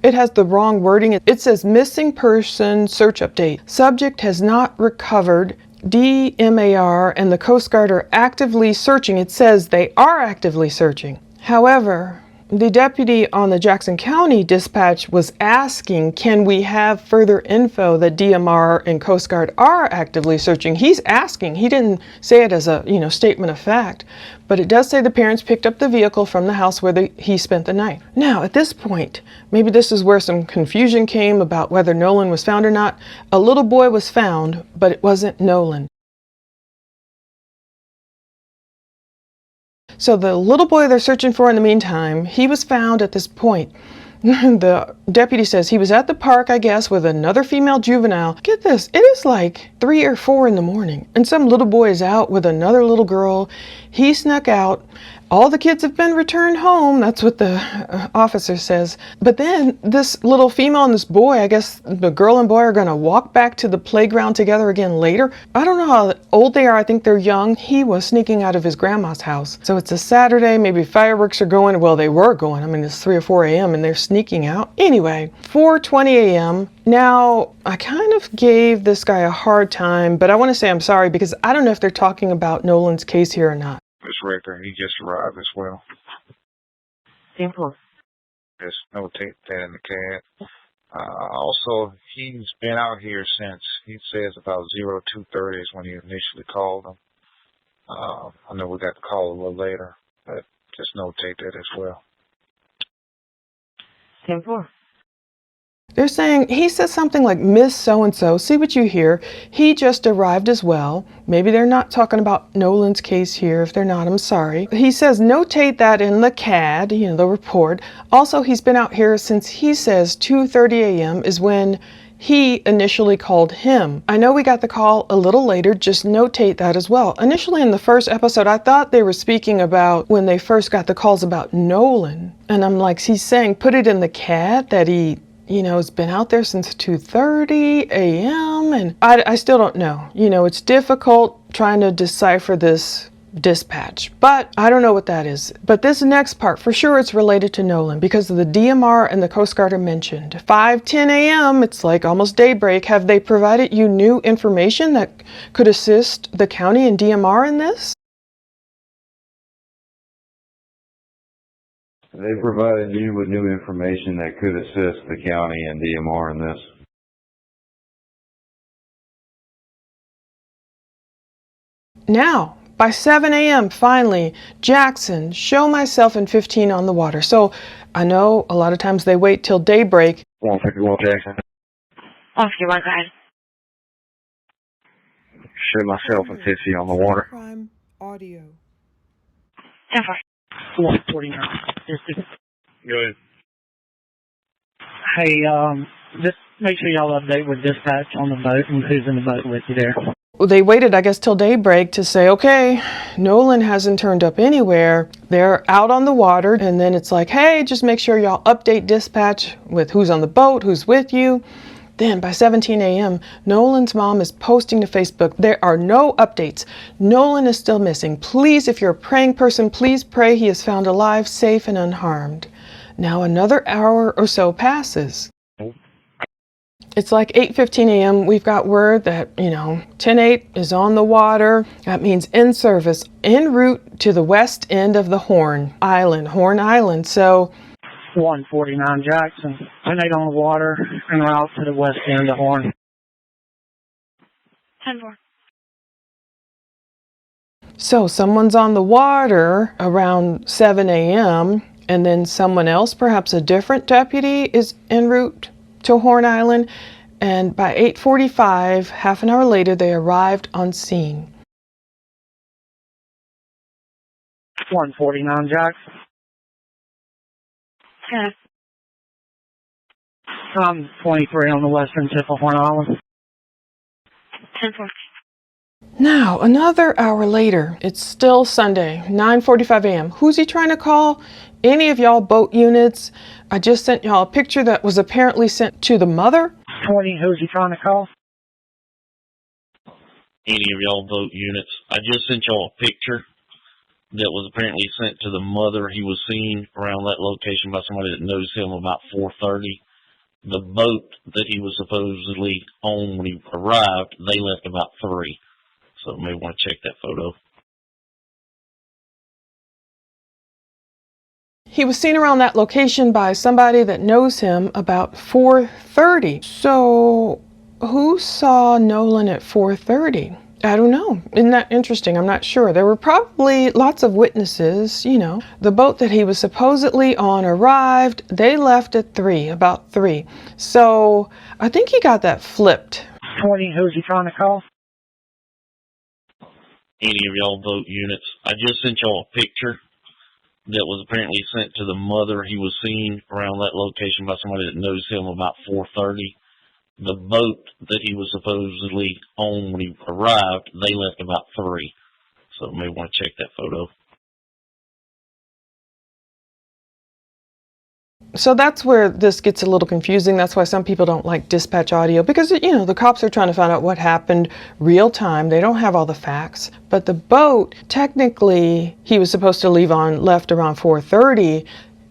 It has the wrong wording. It says missing person search update. Subject has not recovered. DMAR and the Coast Guard are actively searching. It says they are actively searching. However, the deputy on the Jackson County Dispatch was asking, can we have further info that DMR and Coast Guard are actively searching? He's asking. He didn't say it as a, statement of fact, but it does say the parents picked up the vehicle from the house where he spent the night. Now, at this point, maybe this is where some confusion came about whether Nolan was found or not. A little boy was found, but it wasn't Nolan. So the little boy they're searching for in the meantime, he was found at this point. The deputy says he was at the park, I guess, with another female juvenile. Get this, it is like 3 or 4 in the morning, and some little boy is out with another little girl. He snuck out. All the kids have been returned home. That's what the officer says. But then this little female and this boy, I guess the girl and boy are going to walk back to the playground together again later. I don't know how old they are. I think they're young. He was sneaking out of his grandma's house. So it's a Saturday. Maybe fireworks are going. Well, they were going. I mean, it's 3 or 4 a.m. and they're sneaking out. Anyway, 4:20 a.m. Now, I kind of gave this guy a hard time, but I want to say I'm sorry because I don't know if they're talking about Nolan's case here or not. This Ricker, he just arrived as well. Simple. Just notate that in the cab. Also, he's been out here since, he says about 02:30 is when he initially called him. I know we got the call a little later, but just notate that as well. Simple. They're saying, he says something like, Miss So-and-so, see what you hear. He just arrived as well. Maybe they're not talking about Nolan's case here. If they're not, I'm sorry. He says, notate that in the CAD, the report. Also, he's been out here since he says 2:30 a.m. is when he initially called him. I know we got the call a little later, just notate that as well. Initially in the first episode, I thought they were speaking about when they first got the calls about Nolan. And I'm like, he's saying, put it in the CAD that he it's been out there since 2:30 a.m. and I still don't know. It's difficult trying to decipher this dispatch, but I don't know what that is. But this next part, for sure it's related to Nolan because of the DMR and the Coast Guard are mentioned. 5:10 a.m., it's like almost daybreak. Have they provided you new information that could assist the county and DMR in this? They provided you with new information that could assist the county and DMR in this. Now, by 7 a.m., finally, Jackson, show myself in 15 on the water. So I know a lot of times they wait till daybreak. 151 Jackson. Off your one guide. Show myself in 50 on the water. Crime audio. 10-4. 149. Go ahead. Hey, just make sure y'all update with dispatch on the boat and who's in the boat with you there. They waited, I guess, till daybreak to say, okay, Nolan hasn't turned up anywhere. They're out on the water, and then it's like, hey, just make sure y'all update dispatch with who's on the boat, who's with you. Then by 17 a.m., Nolan's mom is posting to Facebook, there are no updates. Nolan is still missing. Please, if you're a praying person, please pray he is found alive, safe, and unharmed. Now another hour or so passes. It's like 8:15 a.m. We've got word that, 10-8 is on the water. That means in service, en route to the west end of the Horn Island. So 149 Jackson, 10-8 on the water, en route to the west end of Horn. 10-4. So someone's on the water around 7 a.m. and then someone else, perhaps a different deputy, is en route to Horn Island, and by 8:45, half an hour later, they arrived on scene. 149 Jackson. 10. 23 on the western tip of Horn Island. 10-4. Now, another hour later, it's still Sunday, 9:45 a.m. Who's he trying to call? Any of y'all boat units? I just sent y'all a picture that was apparently sent to the mother. 20, who's he trying to call? Any of y'all boat units. I just sent y'all a picture that was apparently sent to the mother. He was seen around that location by somebody that knows him about 4:30. The boat that he was supposedly on when he arrived, they left about 3. So you may want to check that photo. He was seen around that location by somebody that knows him about 4:30. So who saw Nolan at 4:30? I don't know. Isn't that interesting? I'm not sure. There were probably lots of witnesses, The boat that he was supposedly on arrived. They left at about 3. So I think he got that flipped. 20, who's he trying to call? Any of y'all boat units. I just sent y'all a picture that was apparently sent to the mother. He was seen around that location by somebody that knows him about 4:30. The boat that he was supposedly on when he arrived, they left about 3. So you may want to check that photo. So that's where this gets a little confusing. That's why some people don't like dispatch audio because, the cops are trying to find out what happened real time. They don't have all the facts. But the boat, technically, he was supposed to left around 4:30.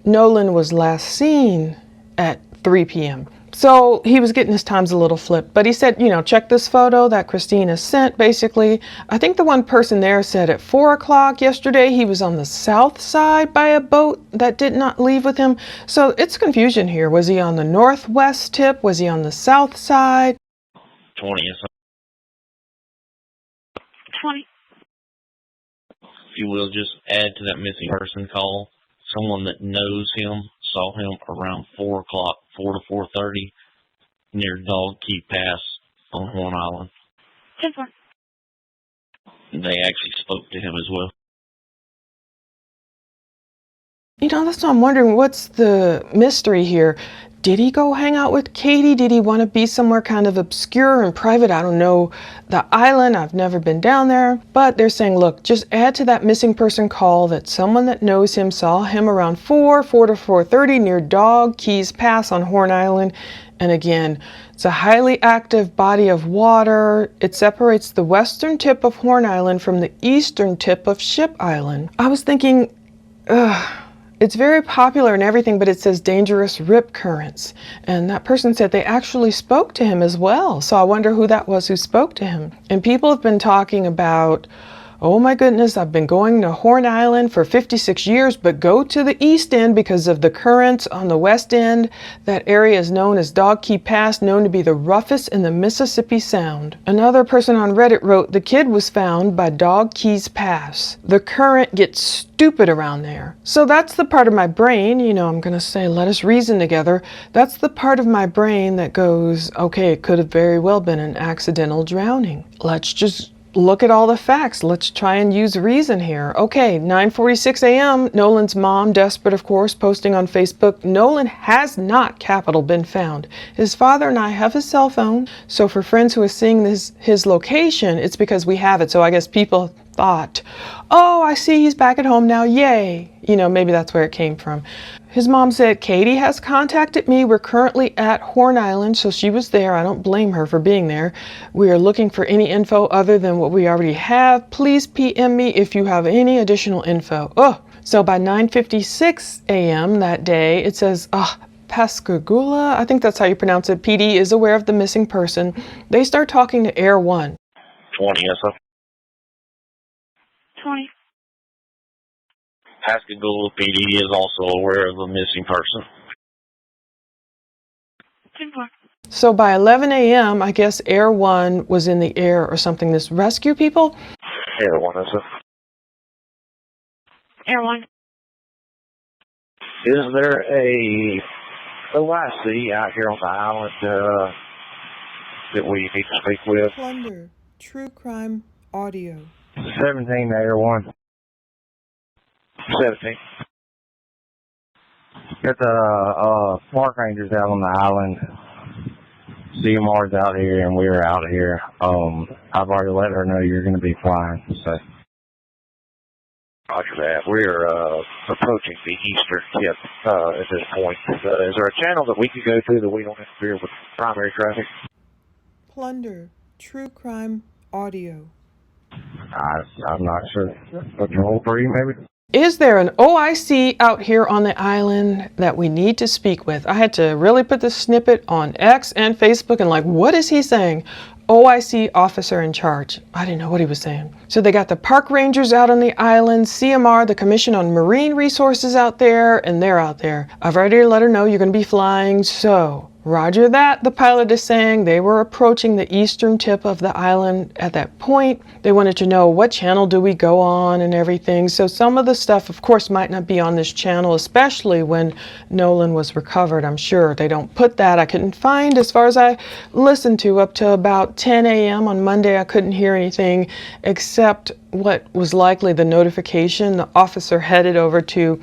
Nolan was last seen at 3 p.m. So he was getting his times a little flipped. But he said, check this photo that Christina sent, basically. I think the one person there said at 4 o'clock yesterday, he was on the south side by a boat that did not leave with him. So it's confusion here. Was he on the northwest tip? Was he on the south side? 20. 20. If you will, just add to that missing person call. Someone that knows him saw him around 4 o'clock, 4 to 4:30, near Dog Key Pass on Horn Island. 10-4. They actually spoke to him as well. That's what I'm wondering. What's the mystery here? Did he go hang out with Katie? Did he want to be somewhere kind of obscure and private? I don't know the island. I've never been down there. But they're saying, look, just add to that missing person call that someone that knows him saw him around 4 to 4:30 near Dog Keys Pass on Horn Island. And again, it's a highly active body of water. It separates the western tip of Horn Island from the eastern tip of Ship Island. I was thinking, it's very popular and everything, but it says dangerous rip currents. And that person said they actually spoke to him as well. So I wonder who that was who spoke to him. And people have been talking about, oh my goodness, I've been going to Horn Island for 56 years, but go to the east end because of the currents on the west end. That area is known as Dog Key Pass, known to be the roughest in the Mississippi Sound. Another person on Reddit wrote, the kid was found by Dog Keys Pass. The current gets stupid around there. So that's the part of my brain, I'm going to say, let us reason together. That's the part of my brain that goes, okay, it could have very well been an accidental drowning. Let's just look at all the facts. Let's try and use reason here. Okay, 9:46 a.m. Nolan's mom, desperate of course, posting on Facebook, Nolan has not been found. His father and I have his cell phone, so for friends who are seeing his location, it's because we have it. So I guess people thought, oh, I see he's back at home now, yay. Maybe that's where it came from. His mom said, Katie has contacted me. We're currently at Horn Island, so she was there. I don't blame her for being there. We are looking for any info other than what we already have. Please PM me if you have any additional info. Oh, so by 9:56 a.m. that day, it says, Pascagoula, I think that's how you pronounce it. PD is aware of the missing person. They start talking to Air 1. 20, yes, sir. 20. Pascagoula PD is also aware of a missing person. 10-4. So by 11 a.m., I guess Air 1 was in the air or something. This rescue people? Air 1, is it? Air 1. Is there a OIC out here on the island that we need to speak with? Plunder, True Crime Audio. 17 Air 1. 17. Got the Park Rangers out on the island. CMR's out here and we're out here. I've already let her know you're going to be flying. So, roger that. We're approaching the eastern tip at this point. Is there a channel that we could go through that we don't interfere with primary traffic? Plunder, True Crime Audio. I'm not sure. Control 3 maybe? Is there an OIC out here on the island that we need to speak with? I had to really put this snippet on X and Facebook and what is he saying? OIC officer in charge. I didn't know what he was saying. So they got the park rangers out on the island, CMR, the Commission on Marine Resources out there, and they're out there. I've already let her know you're going to be flying, so roger that, the pilot is saying. They were approaching the eastern tip of the island at that point. They wanted to know what channel do we go on and everything. So some of the stuff, of course, might not be on this channel, especially when Nolan was recovered. I'm sure they don't put that. I couldn't find, as far as I listened to, up to about 10 a.m. on Monday. I couldn't hear anything except what was likely the notification. The officer headed over to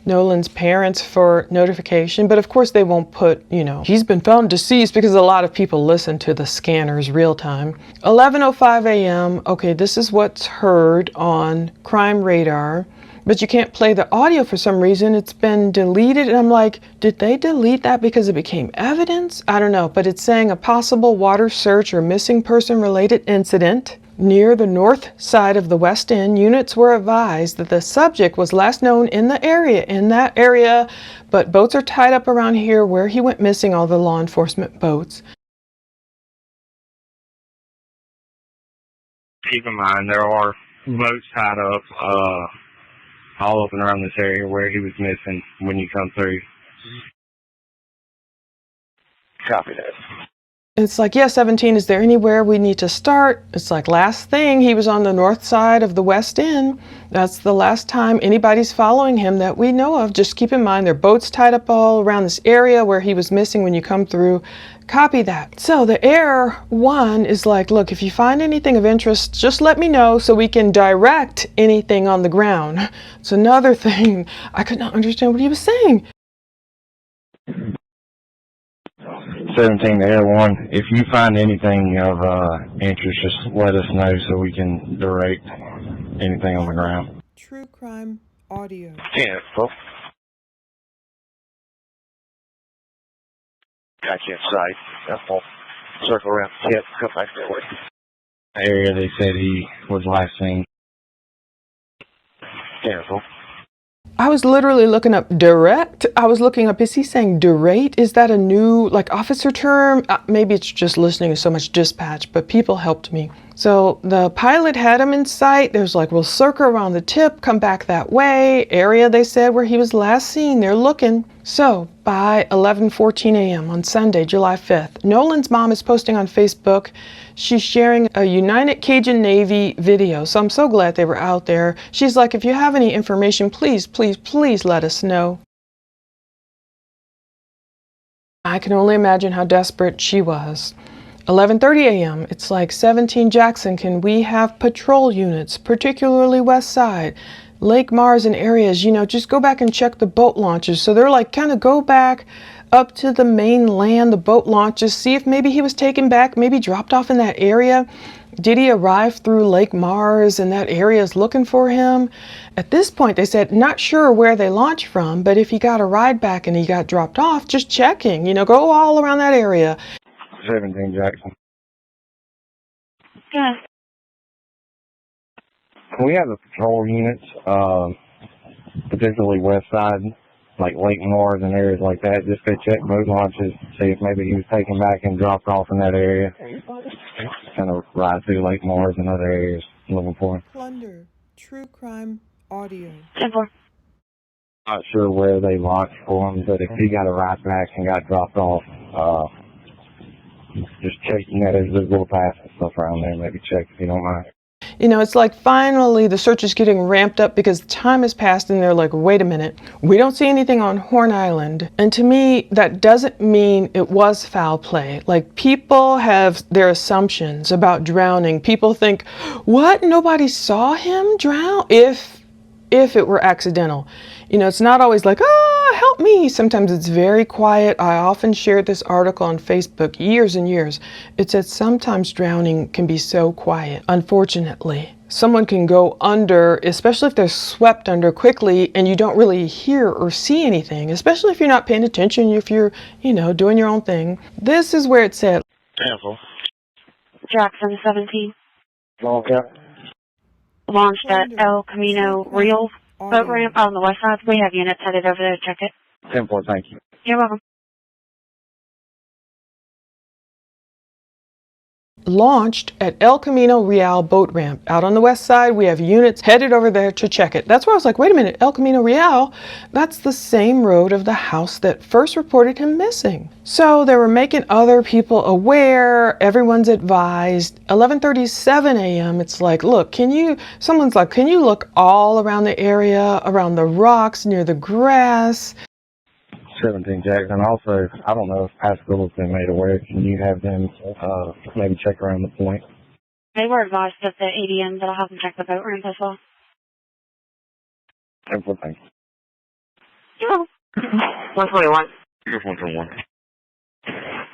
Nolan's parents for notification, but of course they won't put, he's been found deceased, because a lot of people listen to the scanners real time. 11:05 a.m. Okay, this is what's heard on Crime Radar, but you can't play the audio for some reason. It's been deleted, and I'm like, did they delete that because it became evidence? I don't know, but it's saying a possible water search or missing person related incident near the north side of the West End. Units were advised that the subject was last known in that area, but boats are tied up around here where he went missing, all the law enforcement boats. Keep in mind, there are boats tied up all up and around this area where he was missing when you come through. Copy that. It's like, yeah, 17, is there anywhere we need to start? It's like, last thing, he was on the north side of the West End. That's the last time anybody's following him that we know of. Just keep in mind, there are boats tied up all around this area where he was missing when you come through. Copy that. So the Air 1 is like, look, if you find anything of interest, just let me know so we can direct anything on the ground. It's another thing. I could not understand what he was saying. 17 to Air 1, if you find anything of interest, just let us know so we can direct anything on the ground. True Crime Audio. 10, folks. Got you in sight. I'll circle around the tip, come back that way. The area they said he was last seen. 10, folks. I was literally looking up direct. I was looking up, is he saying direct? Is that a new officer term? Maybe it's just listening to so much dispatch, but people helped me. So the pilot had him in sight. There's we'll circle around the tip, come back that way. Area, they said, where he was last seen. They're looking. So by 11:14 a.m. on Sunday, July 5th, Nolan's mom is posting on Facebook. She's sharing a United Cajun Navy video. So I'm so glad they were out there. She's like, if you have any information, please, please, please let us know. I can only imagine how desperate she was. 11:30 a.m. It's like 17 Jackson, can we have patrol units, particularly west side, Lake Mars and areas, just go back and check the boat launches. So they're like, kind of go back up to the mainland, the boat launches, see if maybe he was taken back, maybe dropped off in that area. Did he arrive through Lake Mars and that area is looking for him? At this point, they said, not sure where they launched from, but if he got a ride back and he got dropped off, just checking, go all around that area. 17 Jackson. Yes. We have the patrol units, particularly west side, like Lake Mars and areas like that. Just go check boat launches, see if maybe he was taken back and dropped off in that area. Kind of ride through Lake Mars and other areas looking for him. Plunder, true crime audio. 10-4. Not sure where they launched for him, but if he got a ride back and got dropped off, just checking that there's Google Pass and stuff around there. Maybe check if you don't mind. It's like finally the search is getting ramped up because time has passed and they're like, wait a minute, we don't see anything on Horn Island. And to me, that doesn't mean it was foul play. Like, people have their assumptions about drowning. People think, what? Nobody saw him drown? If it were accidental. It's not always like, help me. Sometimes it's very quiet. I often shared this article on Facebook years and years. It said sometimes drowning can be so quiet. Unfortunately, someone can go under, especially if they're swept under quickly and you don't really hear or see anything, especially if you're not paying attention, if you're, doing your own thing. This is where it said, Careful. Jackson 17. Okay. Launched at El Camino Real boat ramp on the west side. We have units headed over there to check it. 10-4, thank you. You're welcome. launched at El Camino Real boat ramp. Out on the west side, we have units headed over there to check it. That's where I was like, wait a minute, El Camino Real, that's the same road of the house that first reported him missing. So they were making other people aware, everyone's advised. 11:37 a.m., it's like, look, someone's like, can you look all around the area, around the rocks, near the grass? 17 Jackson. Also, I don't know if Pascal's been made aware. Can you have them maybe check around the point? They were advised of the ADM, but I'll have them check the boat ramp as well. Simple thing. Yeah. 121. Just 121.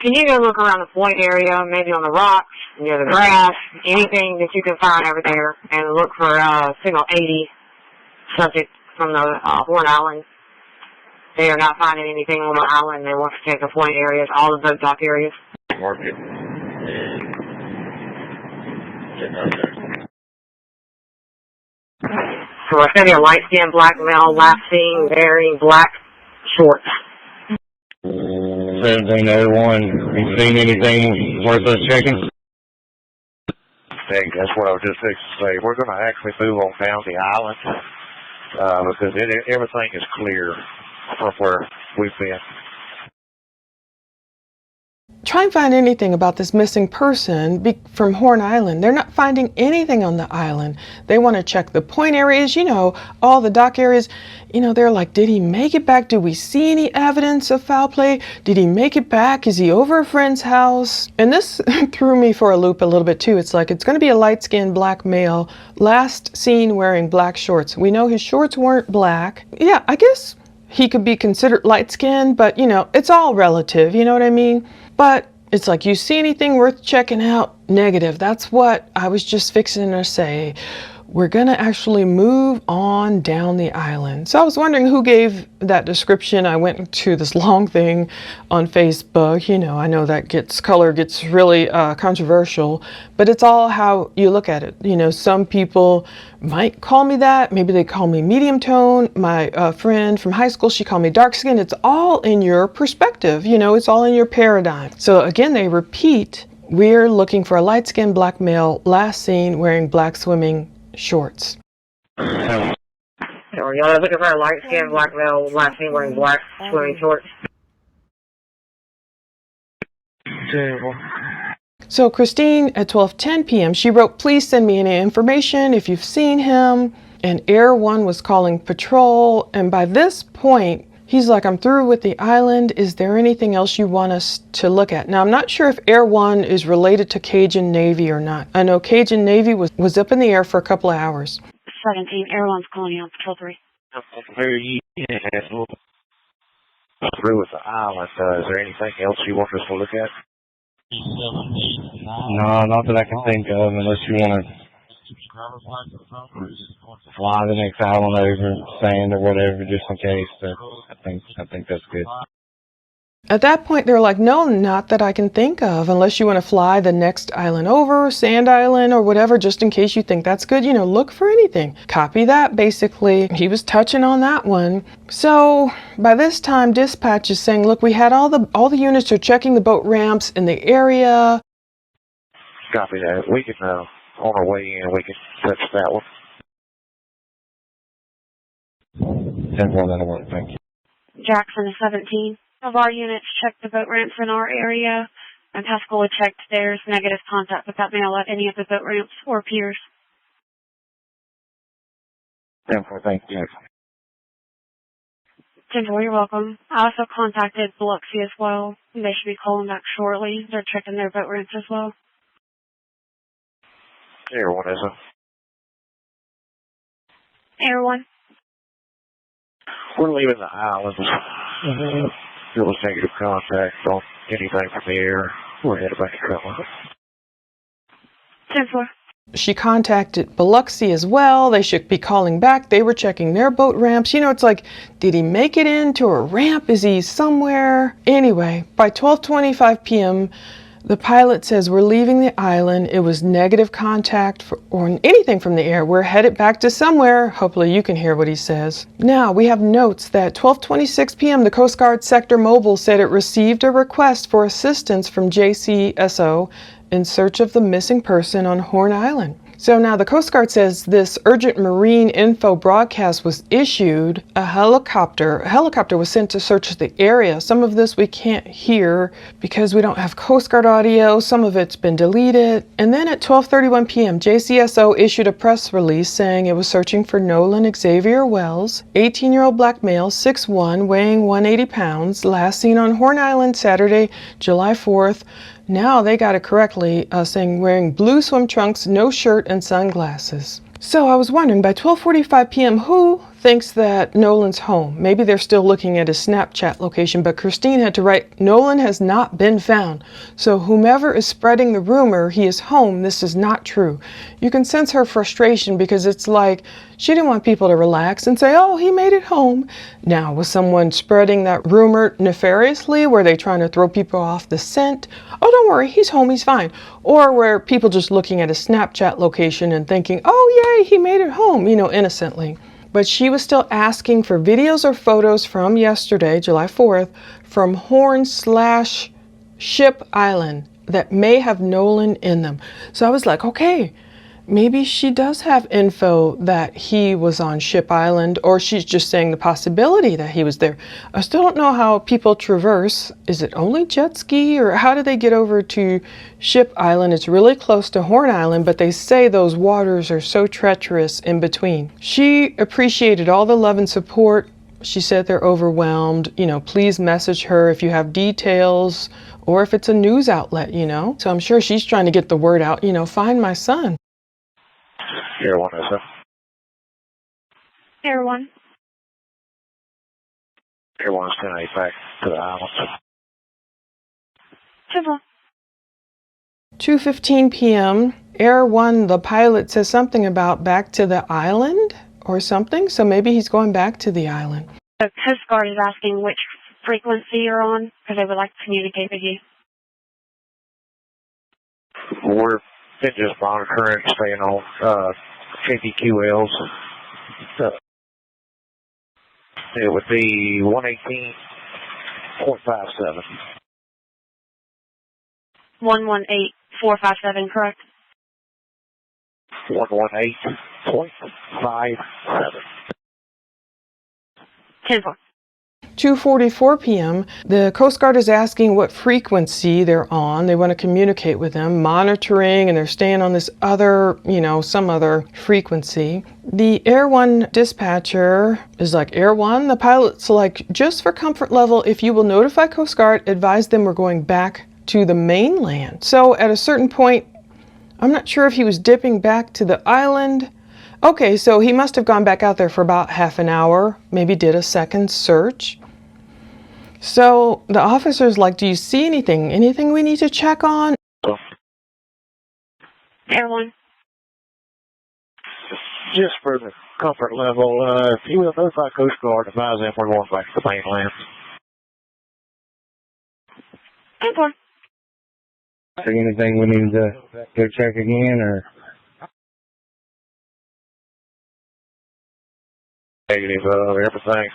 Can you go look around the point area, maybe on the rocks, near the grass, anything that you can find over there, and look for signal 80 subject from the Horn Island? They are not finding anything on the island. They want to check the point areas, all the boat dock areas. Mark it. So we're sending a light-skinned black male last seen wearing black shorts. 1701. You seen anything worth us checking? That's what I was just fixing to say. We're going to actually move on down the island because everything is clear from where we've been. Try and find anything about this missing person from Horn Island. They're not finding anything on the island. They want to check the point areas, all the dock areas. They're like, did he make it back? Do we see any evidence of foul play? Did he make it back? Is he over a friend's house? And this threw me for a loop a little bit too. It's like, it's going to be a light-skinned black male, last seen wearing black shorts. We know his shorts weren't black. Yeah, I guess he could be considered light-skinned, but it's all relative, you know what I mean? But it's like, you see anything worth checking out? Negative. That's what I was just fixing to say. We're going to actually move on down the island. So I was wondering who gave that description. I went to this long thing on Facebook. I know that color gets really controversial, but it's all how you look at it. Some people might call me that. Maybe they call me medium tone. My friend from high school, she called me dark skin. It's all in your perspective. It's all in your paradigm. So again, they repeat, we're looking for a light-skinned black male last seen wearing black swimming shorts. So y'all looking for a light-skinned black male last seen wearing black swimming shorts? So Christine at 12:10 p.m. she wrote, please send me any information if you've seen him. And Air 1 was calling patrol. And by this point, He's like, I'm through with the island. Is there anything else you want us to look at? Now, I'm not sure if Air 1 is related to Cajun Navy or not. I know Cajun Navy was up in the air for a couple of hours. 17, Air 1's calling you on Patrol 3. Through with the island. Is there anything else you want us to look at? No, not that I can think of, unless you want to fly the next island over, sand or whatever, just in case. But I think that's good. At that point, they're like, no, not that I can think of, unless you want to fly the next island over, Sand Island or whatever, just in case you think that's good. Look for anything. Copy that, basically. He was touching on that one. So by this time, dispatch is saying, look, we had all the units are checking the boat ramps in the area. Copy that. We can, on our way in, we can touch that one. 10-4, that'll work. Thank you. Jackson is 17. Of our units checked the boat ramps in our area, and Pascal checked theirs. Negative contact with that male at any of the boat ramps or piers. 10-4, thank you. 10-4, you're welcome. I also contacted Biloxi as well. They should be calling back shortly. They're checking their boat ramps as well. Air 1 is it? Air 1. We're leaving the island. There was negative contact on anything from the air. We're headed back to Trump. 10-4. She contacted Biloxi as well. They should be calling back. They were checking their boat ramps. It's like, did he make it into a ramp? Is he somewhere? Anyway, by 12:25 p.m., the pilot says, we're leaving the island. It was negative contact or anything from the air. We're headed back to somewhere. Hopefully you can hear what he says. Now, we have notes that 12:26 p.m., the Coast Guard Sector Mobile said it received a request for assistance from JCSO in search of the missing person on Horn Island. So now the Coast Guard says this urgent marine info broadcast was issued. A helicopter was sent to search the area. Some of this we can't hear because we don't have Coast Guard audio. Some of it's been deleted. And then at 12:31 p.m., JCSO issued a press release saying it was searching for Nolan Xavier Wells, 18-year-old black male, 6'1", weighing 180 pounds, last seen on Horn Island Saturday, July 4th. Now they got it correctly, saying wearing blue swim trunks, no shirt, and sunglasses. So I was wondering, by 12:45 p.m., who thinks that Nolan's home? Maybe they're still looking at his Snapchat location, but Christine had to write, Nolan has not been found. So whomever is spreading the rumor he is home, this is not true. You can sense her frustration because it's like she didn't want people to relax and say, oh, he made it home. Now, was someone spreading that rumor nefariously? Were they trying to throw people off the scent? Oh, don't worry, he's home, he's fine. Or were people just looking at his Snapchat location and thinking, oh, yay, he made it home, innocently. But she was still asking for videos or photos from yesterday, July 4th, from Horn/Ship Island that may have Nolan in them. So I was like, okay, maybe she does have info that he was on Ship Island, or she's just saying the possibility that he was there. I still don't know how people traverse. Is it only jet ski, or how do they get over to Ship Island? It's really close to Horn Island, but they say those waters are so treacherous in between. She appreciated all the love and support. She said they're overwhelmed. Please message her if you have details, or if it's a news outlet, So I'm sure she's trying to get the word out, find my son. Air 1 is it? Air 1. Air 1 is 10-8 back to the island. 10-4. 2:15 p.m. Air 1, the pilot says something about back to the island or something. So maybe he's going back to the island. The Coast Guard is asking which frequency you're on because they would like to communicate with you. We're just monitoring, staying on KPQLs. It would be 118.57. 118457, correct? 118.57. 10-4. 2:44 p.m., the Coast Guard is asking what frequency they're on. They want to communicate with them, monitoring, and they're staying on this other, some other frequency. The Air 1 dispatcher is like, Air 1? The pilot's like, just for comfort level, if you will notify Coast Guard, advise them we're going back to the mainland. So at a certain point, I'm not sure if he was dipping back to the island. Okay, so he must have gone back out there for about half an hour, maybe did a second search. So the officer's like, do you see anything? Anything we need to check on? Air 1. Just for the comfort level, if you will notify Coast Guard, advise them we're going back to the mainland. Okay. See anything we need to go check again, or? Negative of everything.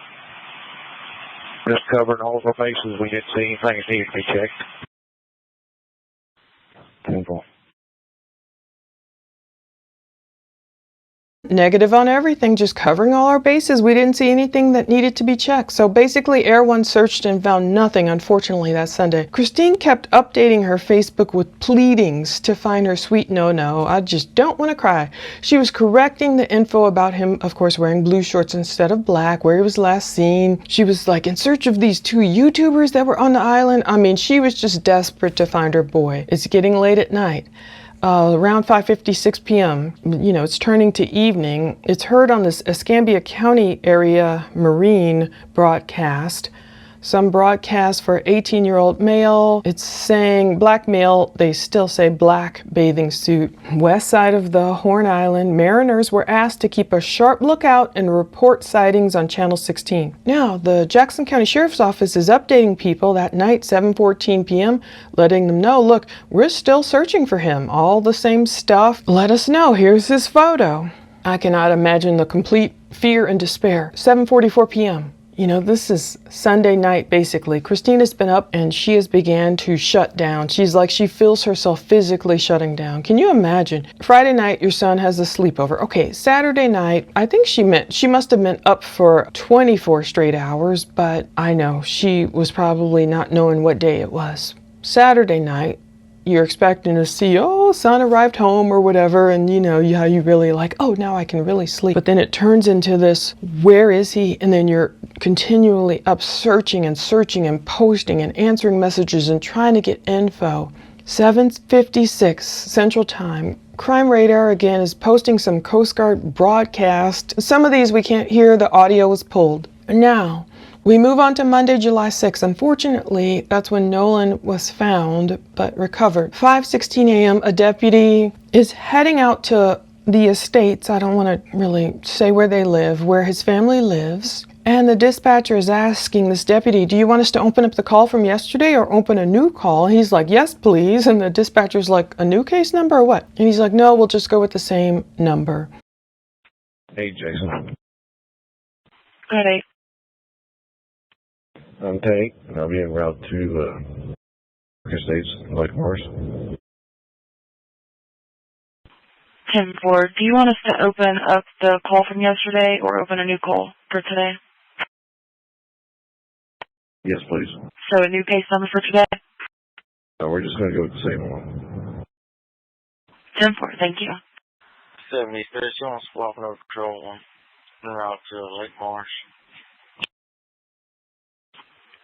Just covering all of our bases. We didn't see anything that needed to be checked. Simple. Negative on everything, just covering all our bases. We didn't see anything that needed to be checked. So basically, Air 1 searched and found nothing, unfortunately, that Sunday. Christine kept updating her Facebook with pleadings to find her sweet no-no. I just don't want to cry. She was correcting the info about him, of course, wearing blue shorts instead of black, where he was last seen. She was like in search of these 2 YouTubers that were on the island. I mean, she was just desperate to find her boy. It's getting late at night. Around 5:56 p.m., it's turning to evening. It's heard on this Escambia County area Marine broadcast. Some broadcast for 18-year-old male. It's saying black male. They still say black bathing suit. West side of the Horn Island, mariners were asked to keep a sharp lookout and report sightings on Channel 16. Now, the Jackson County Sheriff's Office is updating people that night, 7:14 p.m., letting them know, look, we're still searching for him. All the same stuff. Let us know. Here's his photo. I cannot imagine the complete fear and despair. 7:44 p.m. This is Sunday night, basically. Christina's been up and she has began to shut down. She's like, she feels herself physically shutting down. Can you imagine? Friday night, your son has a sleepover. Okay, Saturday night, I think she must have been up for 24 straight hours, but I know she was probably not knowing what day it was. Saturday night, you're expecting to see, son arrived home or whatever, and how you really like, now I can really sleep. But then it turns into this, where is he? And then you're continually up searching and posting and answering messages and trying to get info. 7:56 Central Time. Crime Radar again is posting some Coast Guard broadcast. Some of these we can't hear, the audio was pulled. Now, we move on to Monday, July 6th. Unfortunately, that's when Nolan was found, but recovered. 5:16 a.m., a deputy is heading out to the estates. I don't want to really say where they live, where his family lives. And the dispatcher is asking this deputy, do you want us to open up the call from yesterday or open a new call? He's like, yes, please. And the dispatcher's like, a new case number or what? And he's like, no, we'll just go with the same number. Hey, Jason. Ready. I'm Tate, and I'll be en route to Estates, Lake Morris. 10-4. Do you want us to open up the call from yesterday or open a new call for today? Yes, please. So a new case number for today? No, we're just going to go with the same one. 10-4. Thank you. 73. She wants to swap over patrol one. En route to Lake Marsh.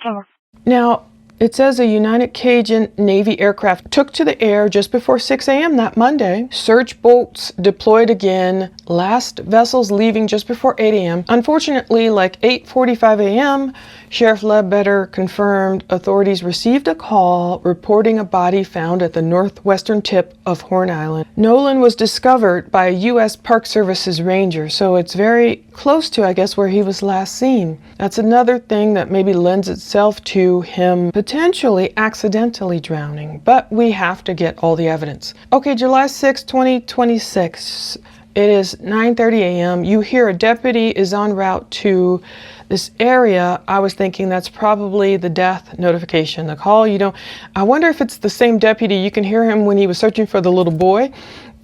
Over. Now, it says a United Cajun Navy aircraft took to the air just before 6 a.m. that Monday. Search boats deployed again. Last vessels leaving just before 8 a.m. Unfortunately, like 8:45 a.m., Sheriff Ledbetter confirmed authorities received a call reporting a body found at the northwestern tip of Horn Island. Nolan was discovered by a U.S. Park Services ranger, so it's very close to, I guess, where he was last seen. That's another thing that maybe lends itself to him potentially accidentally drowning, but we have to get all the evidence. Okay, July 6, 2026. It is 9:30 a.m. You hear a deputy is en route to this area. I was thinking that's probably the death notification, the call. I wonder if it's the same deputy. You can hear him when he was searching for the little boy.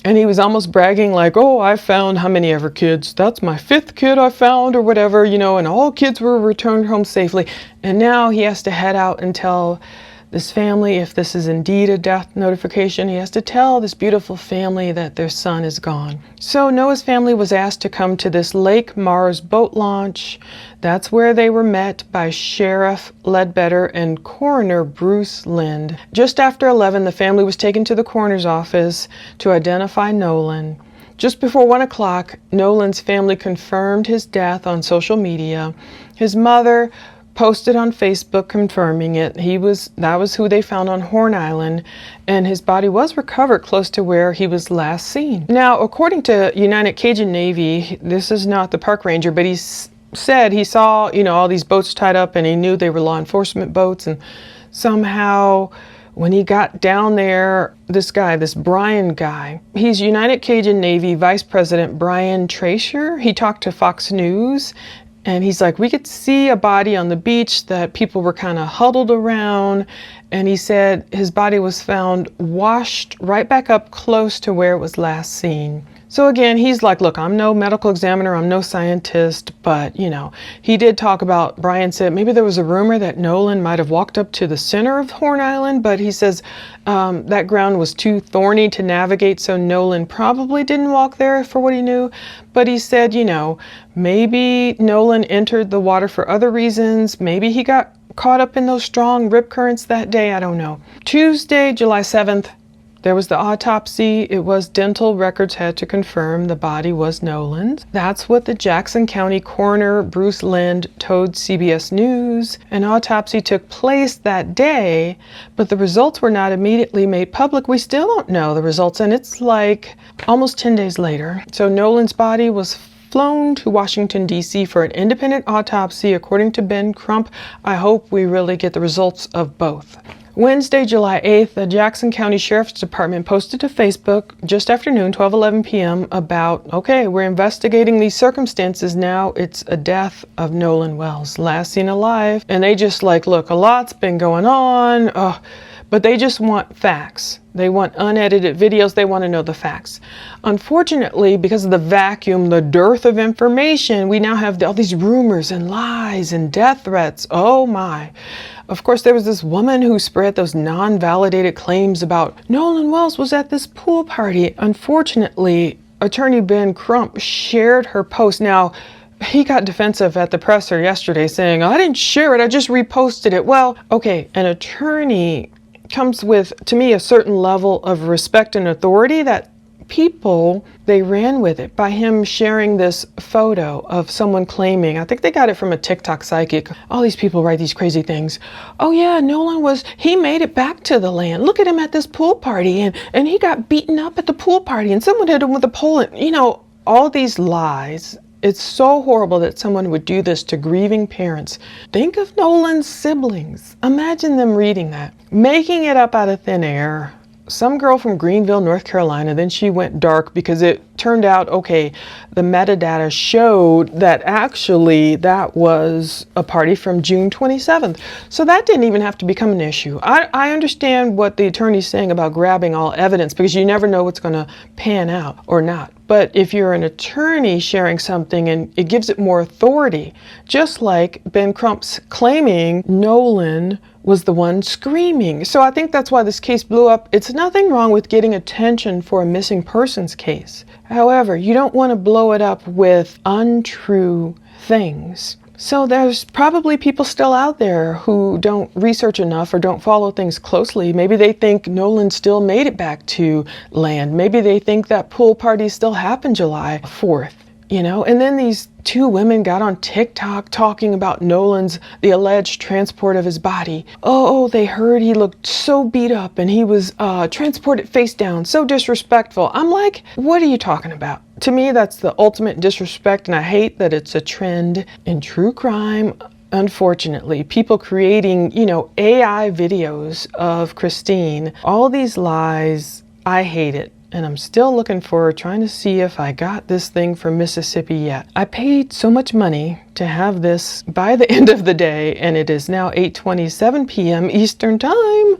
And he was almost bragging like, oh, I found how many ever kids? That's my 5th kid I found or whatever, you know, and all kids were returned home safely. And now he has to head out and tell this family, if this is indeed a death notification, he has to tell this beautiful family that their son is gone. So Noah's family was asked to come to this Lake Mars boat launch. That's where they were met by Sheriff Ledbetter and Coroner Bruce Lind. Just after 11, the family was taken to the coroner's office to identify Nolan. Just before 1 o'clock, Nolan's family confirmed his death on social media. His mother posted on Facebook confirming it. That was who they found on Horn Island, and his body was recovered close to where he was last seen. Now, according to United Cajun Navy, this is not the park ranger, but he said he saw, you know, all these boats tied up, and he knew they were law enforcement boats, and somehow when he got down there, this Brian guy, he's United Cajun Navy Vice President Brian Tracer. He talked to Fox News. And he's like, we could see a body on the beach that people were kind of huddled around. And he said his body was found washed right back up close to where it was last seen. So again, he's like, look, I'm no medical examiner, I'm no scientist, but, you know, he did talk about, Brian said maybe there was a rumor that Nolan might have walked up to the center of Horn Island, but he says that ground was too thorny to navigate, so Nolan probably didn't walk there for what he knew. But he said, you know, maybe Nolan entered the water for other reasons, maybe he got caught up in those strong rip currents that day, I don't know. Tuesday, July 7th, there was the autopsy. It was dental records had to confirm the body was Nolan's. That's what the Jackson County coroner Bruce Lind told CBS News. An autopsy took place that day, but the results were not immediately made public. We still don't know the results, and it's like almost 10 days later. So Nolan's body was flown to Washington, D.C. for an independent autopsy, according to Ben Crump. I hope we really get the results of both. Wednesday, July 8th, the Jackson County Sheriff's Department posted to Facebook just after noon, 12:11 p.m. about, okay, we're investigating these circumstances now. It's a death of Nolan Wells, last seen alive. And they just like, look, a lot's been going on, but they just want facts. They want unedited videos. They want to know the facts. Unfortunately, because of the vacuum, the dearth of information, we now have all these rumors and lies and death threats. Oh my. Of course, there was this woman who spread those non-validated claims about Nolan Wells was at this pool party. Unfortunately, attorney Ben Crump shared her post. Now, he got defensive at the presser yesterday saying, I didn't share it, I just reposted it. Well, okay, an attorney comes with, to me, a certain level of respect and authority that people, they ran with it by him sharing this photo of someone claiming, I think they got it from a TikTok psychic. All these people write these crazy things. Oh yeah, Nolan he made it back to the land. Look at him at this pool party and he got beaten up at the pool party and someone hit him with a pole. And, you know, all these lies. It's so horrible that someone would do this to grieving parents. Think of Nolan's siblings. Imagine them reading that. Making it up out of thin air. Some girl from Greenville, North Carolina, then she went dark because it turned out, okay, the metadata showed that actually that was a party from June 27th. So that didn't even have to become an issue. I understand what the attorney's saying about grabbing all evidence because you never know what's going to pan out or not. But if you're an attorney sharing something and it gives it more authority, just like Ben Crump's claiming Nolan was the one screaming. So I think that's why this case blew up. It's nothing wrong with getting attention for a missing persons case. However, you don't want to blow it up with untrue things. So there's probably people still out there who don't research enough or don't follow things closely. Maybe they think Nolan still made it back to land. Maybe they think that pool party still happened July 4th. You know, and then these two women got on TikTok talking about the alleged transport of his body. Oh, they heard he looked so beat up and he was transported face down, so disrespectful. I'm like, what are you talking about? To me, that's the ultimate disrespect, and I hate that it's a trend in true crime. Unfortunately, people creating, AI videos of Christine, all these lies, I hate it. And I'm still looking for trying to see if I got this thing from Mississippi yet. I paid so much money to have this by the end of the day, and it is now 8:27 p.m. Eastern time.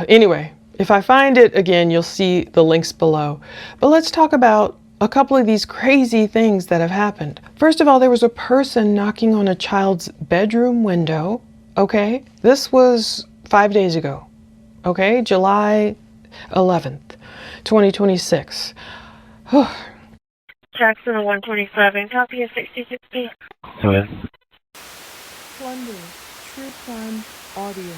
Anyway, If I find it again, you'll see the links below. But let's talk about a couple of these crazy things that have happened. First of all, there was a person knocking on a child's bedroom window. Okay, this was 5 days ago. Okay, July 11th, 2026. Jackson 127, copy of 6060. Hello. Plunder, true crime audio.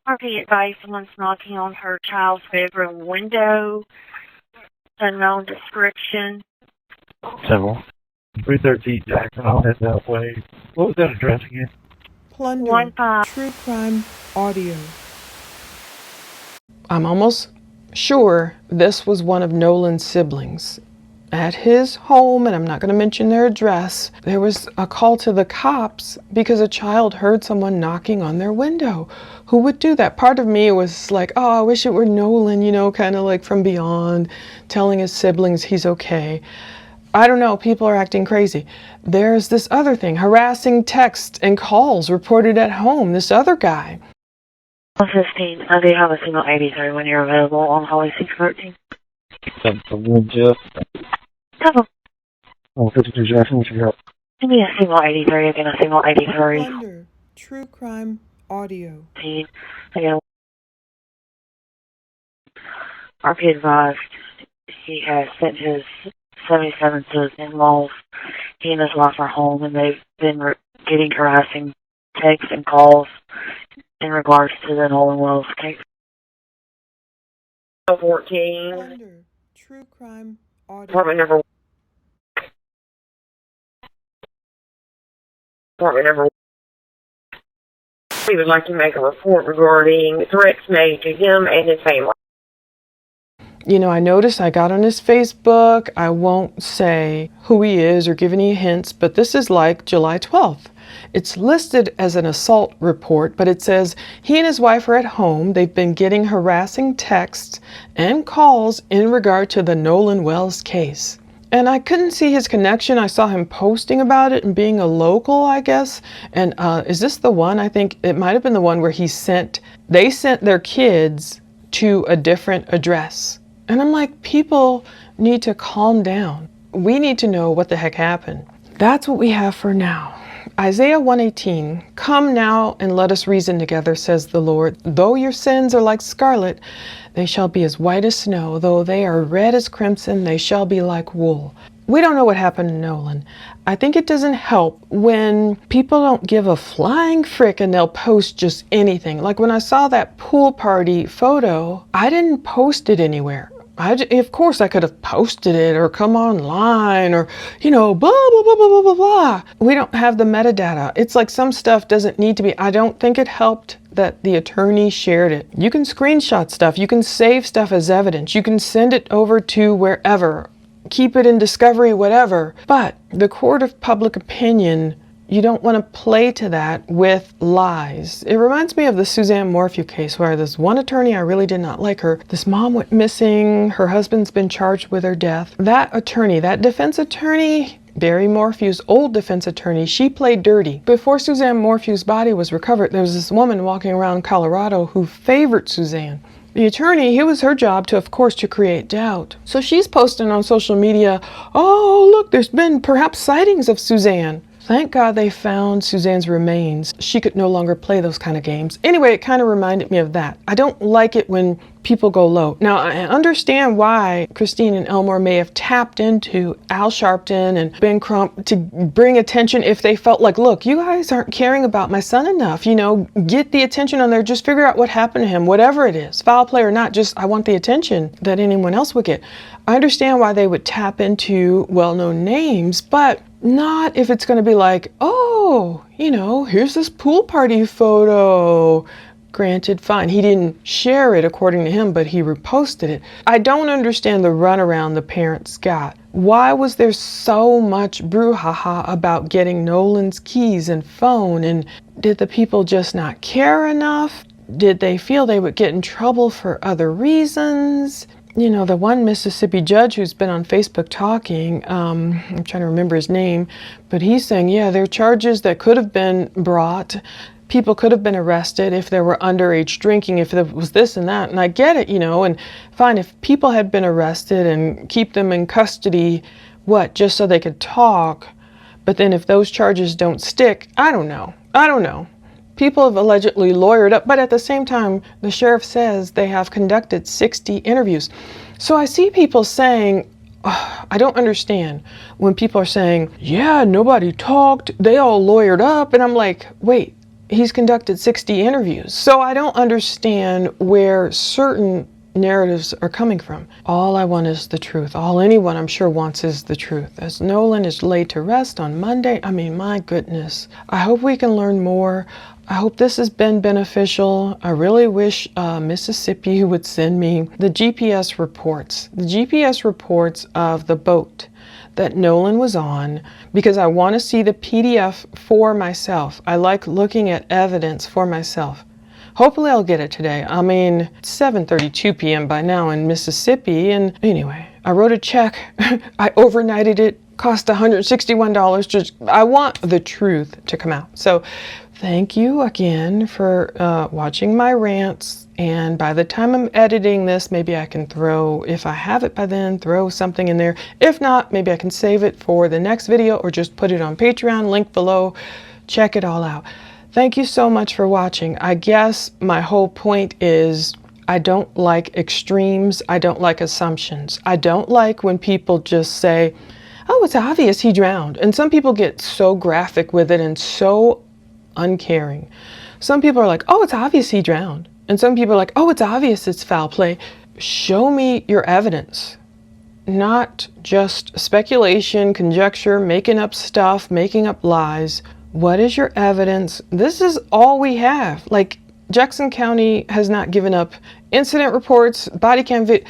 RP advice, someone's knocking on her child's bedroom window. Unknown description. Several. 313 Jackson, I'll head that way. What was that address again? Plunder, true crime audio. I'm almost sure this was one of Nolan's siblings. At his home, and I'm not going to mention their address, there was a call to the cops because a child heard someone knocking on their window. Who would do that? Part of me was like, oh, I wish it were Nolan, you know, kind of like from beyond, telling his siblings he's okay. I don't know, people are acting crazy. There's this other thing, harassing texts and calls reported at home, this other guy. 15, I do have a single 83 when you're available on Holly 613. Jeff. Come on. 52 Jackson, what's your help? Give me a single 83 again, a single 83. Plunder, true crime audio. Again. RP advised he has sent his 77 to his in-laws. He and his wife are home, and they've been getting harassing texts and calls in regards to the Nolan Wells case. 14. Plunder, true crime audio. Apartment number 1. We would like to make a report regarding threats made to him and his family. You know, I noticed I got on his Facebook. I won't say who he is or give any hints, but this is like July 12th. It's listed as an assault report, but it says he and his wife are at home. They've been getting harassing texts and calls in regard to the Nolan Wells case. And I couldn't see his connection. I saw him posting about it and being a local, I guess. And is this the one? I think it might have been the one where they sent their kids to a different address. And I'm like, people need to calm down. We need to know what the heck happened. That's what we have for now. Isaiah 1:18, come now and let us reason together, says the Lord. Though your sins are like scarlet, they shall be as white as snow. Though they are red as crimson, they shall be like wool. We don't know what happened to Nolan. I think it doesn't help when people don't give a flying frick and they'll post just anything. Like when I saw that pool party photo, I didn't post it anywhere. Of course, I could have posted it or come online or, you know, blah, blah, blah, blah, blah, blah, blah. We don't have the metadata. It's like some stuff doesn't need to be. I don't think it helped that the attorney shared it. You can screenshot stuff. You can save stuff as evidence. You can send it over to wherever. Keep it in discovery, whatever. But the court of public opinion, you don't want to play to that with lies. It reminds me of the Suzanne Morphew case where this one attorney, I really did not like her. This mom went missing. Her husband's been charged with her death. That attorney, that defense attorney, Barry Morphew's old defense attorney, she played dirty. Before Suzanne Morphew's body was recovered, there was this woman walking around Colorado who favored Suzanne. The attorney, it was her job to, of course, to create doubt. So she's posting on social media, oh, look, there's been perhaps sightings of Suzanne. Thank God they found Suzanne's remains. She could no longer play those kind of games. Anyway, it kind of reminded me of that. I don't like it when people go low. Now, I understand why Christine and Elmore may have tapped into Al Sharpton and Ben Crump to bring attention if they felt like, look, you guys aren't caring about my son enough. You know, get the attention on there. Just figure out what happened to him, whatever it is, foul play or not. Just, I want the attention that anyone else would get. I understand why they would tap into well-known names, but not if it's going to be like, oh, you know, here's this pool party photo. Granted, fine. He didn't share it according to him, but he reposted it. I don't understand the runaround the parents got. Why was there so much brouhaha about getting Nolan's keys and phone? And did the people just not care enough? Did they feel they would get in trouble for other reasons? You know, the one Mississippi judge who's been on Facebook talking, I'm trying to remember his name, but he's saying, yeah, there are charges that could have been brought people could have been arrested if there were underage drinking, if there was this and that. And I get it, and fine, if people had been arrested and keep them in custody, what, just so they could talk? But then if those charges don't stick, I don't know. People have allegedly lawyered up, but at the same time, the sheriff says they have conducted 60 interviews. So I see people saying, I don't understand when people are saying, yeah, nobody talked, they all lawyered up. And I'm like, wait, he's conducted 60 interviews. So I don't understand where certain narratives are coming from. All I want is the truth. All anyone I'm sure wants is the truth. As Nolan is laid to rest on Monday, I mean, my goodness. I hope we can learn more. I hope this has been beneficial. I really wish Mississippi would send me the GPS reports of the boat that Nolan was on, because I want to see the PDF for myself. I like looking at evidence for myself. Hopefully I'll get it today. I mean, it's 7:32 p.m. by now in Mississippi, and anyway, I wrote a check. I overnighted it, cost $161. I want the truth to come out. So thank you again for watching my rants, and by the time I'm editing this, maybe I can throw, if I have it by then, throw something in there. If not, maybe I can save it for the next video or just put it on Patreon, link below. Check it all out. Thank you so much for watching. I guess my whole point is I don't like extremes. I don't like assumptions. I don't like when people just say, oh, it's obvious he drowned. And some people get so graphic with it and so uncaring. Some people are like, oh, it's obvious he drowned. And some people are like, oh, it's obvious it's foul play. Show me your evidence, not just speculation, conjecture, making up stuff, making up lies. What is your evidence? This is all we have. Like, Jackson County has not given up incident reports, body cam video,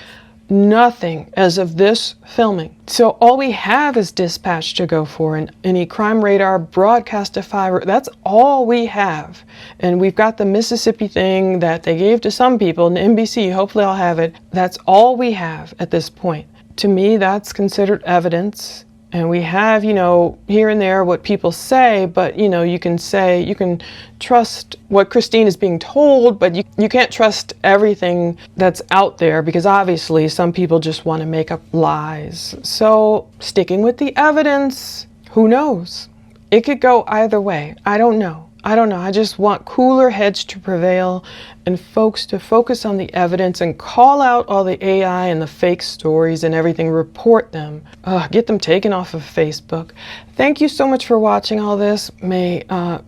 nothing as of this filming. So all we have is dispatch to go for, and any crime radar, broadcastify, that's all we have. And we've got the Mississippi thing that they gave to some people, and NBC, hopefully I'll have it. That's all we have at this point. To me, that's considered evidence. And we have, here and there what people say, but, you can trust what Christine is being told, but you can't trust everything that's out there, because obviously some people just want to make up lies. So sticking with the evidence, who knows? It could go either way. I don't know. I just want cooler heads to prevail and folks to focus on the evidence and call out all the AI and the fake stories and everything, report them, get them taken off of Facebook. Thank you so much for watching all this. May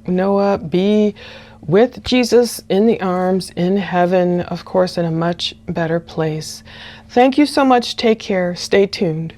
Noah be with Jesus in the arms, in heaven, of course, in a much better place. Thank you so much. Take care. Stay tuned.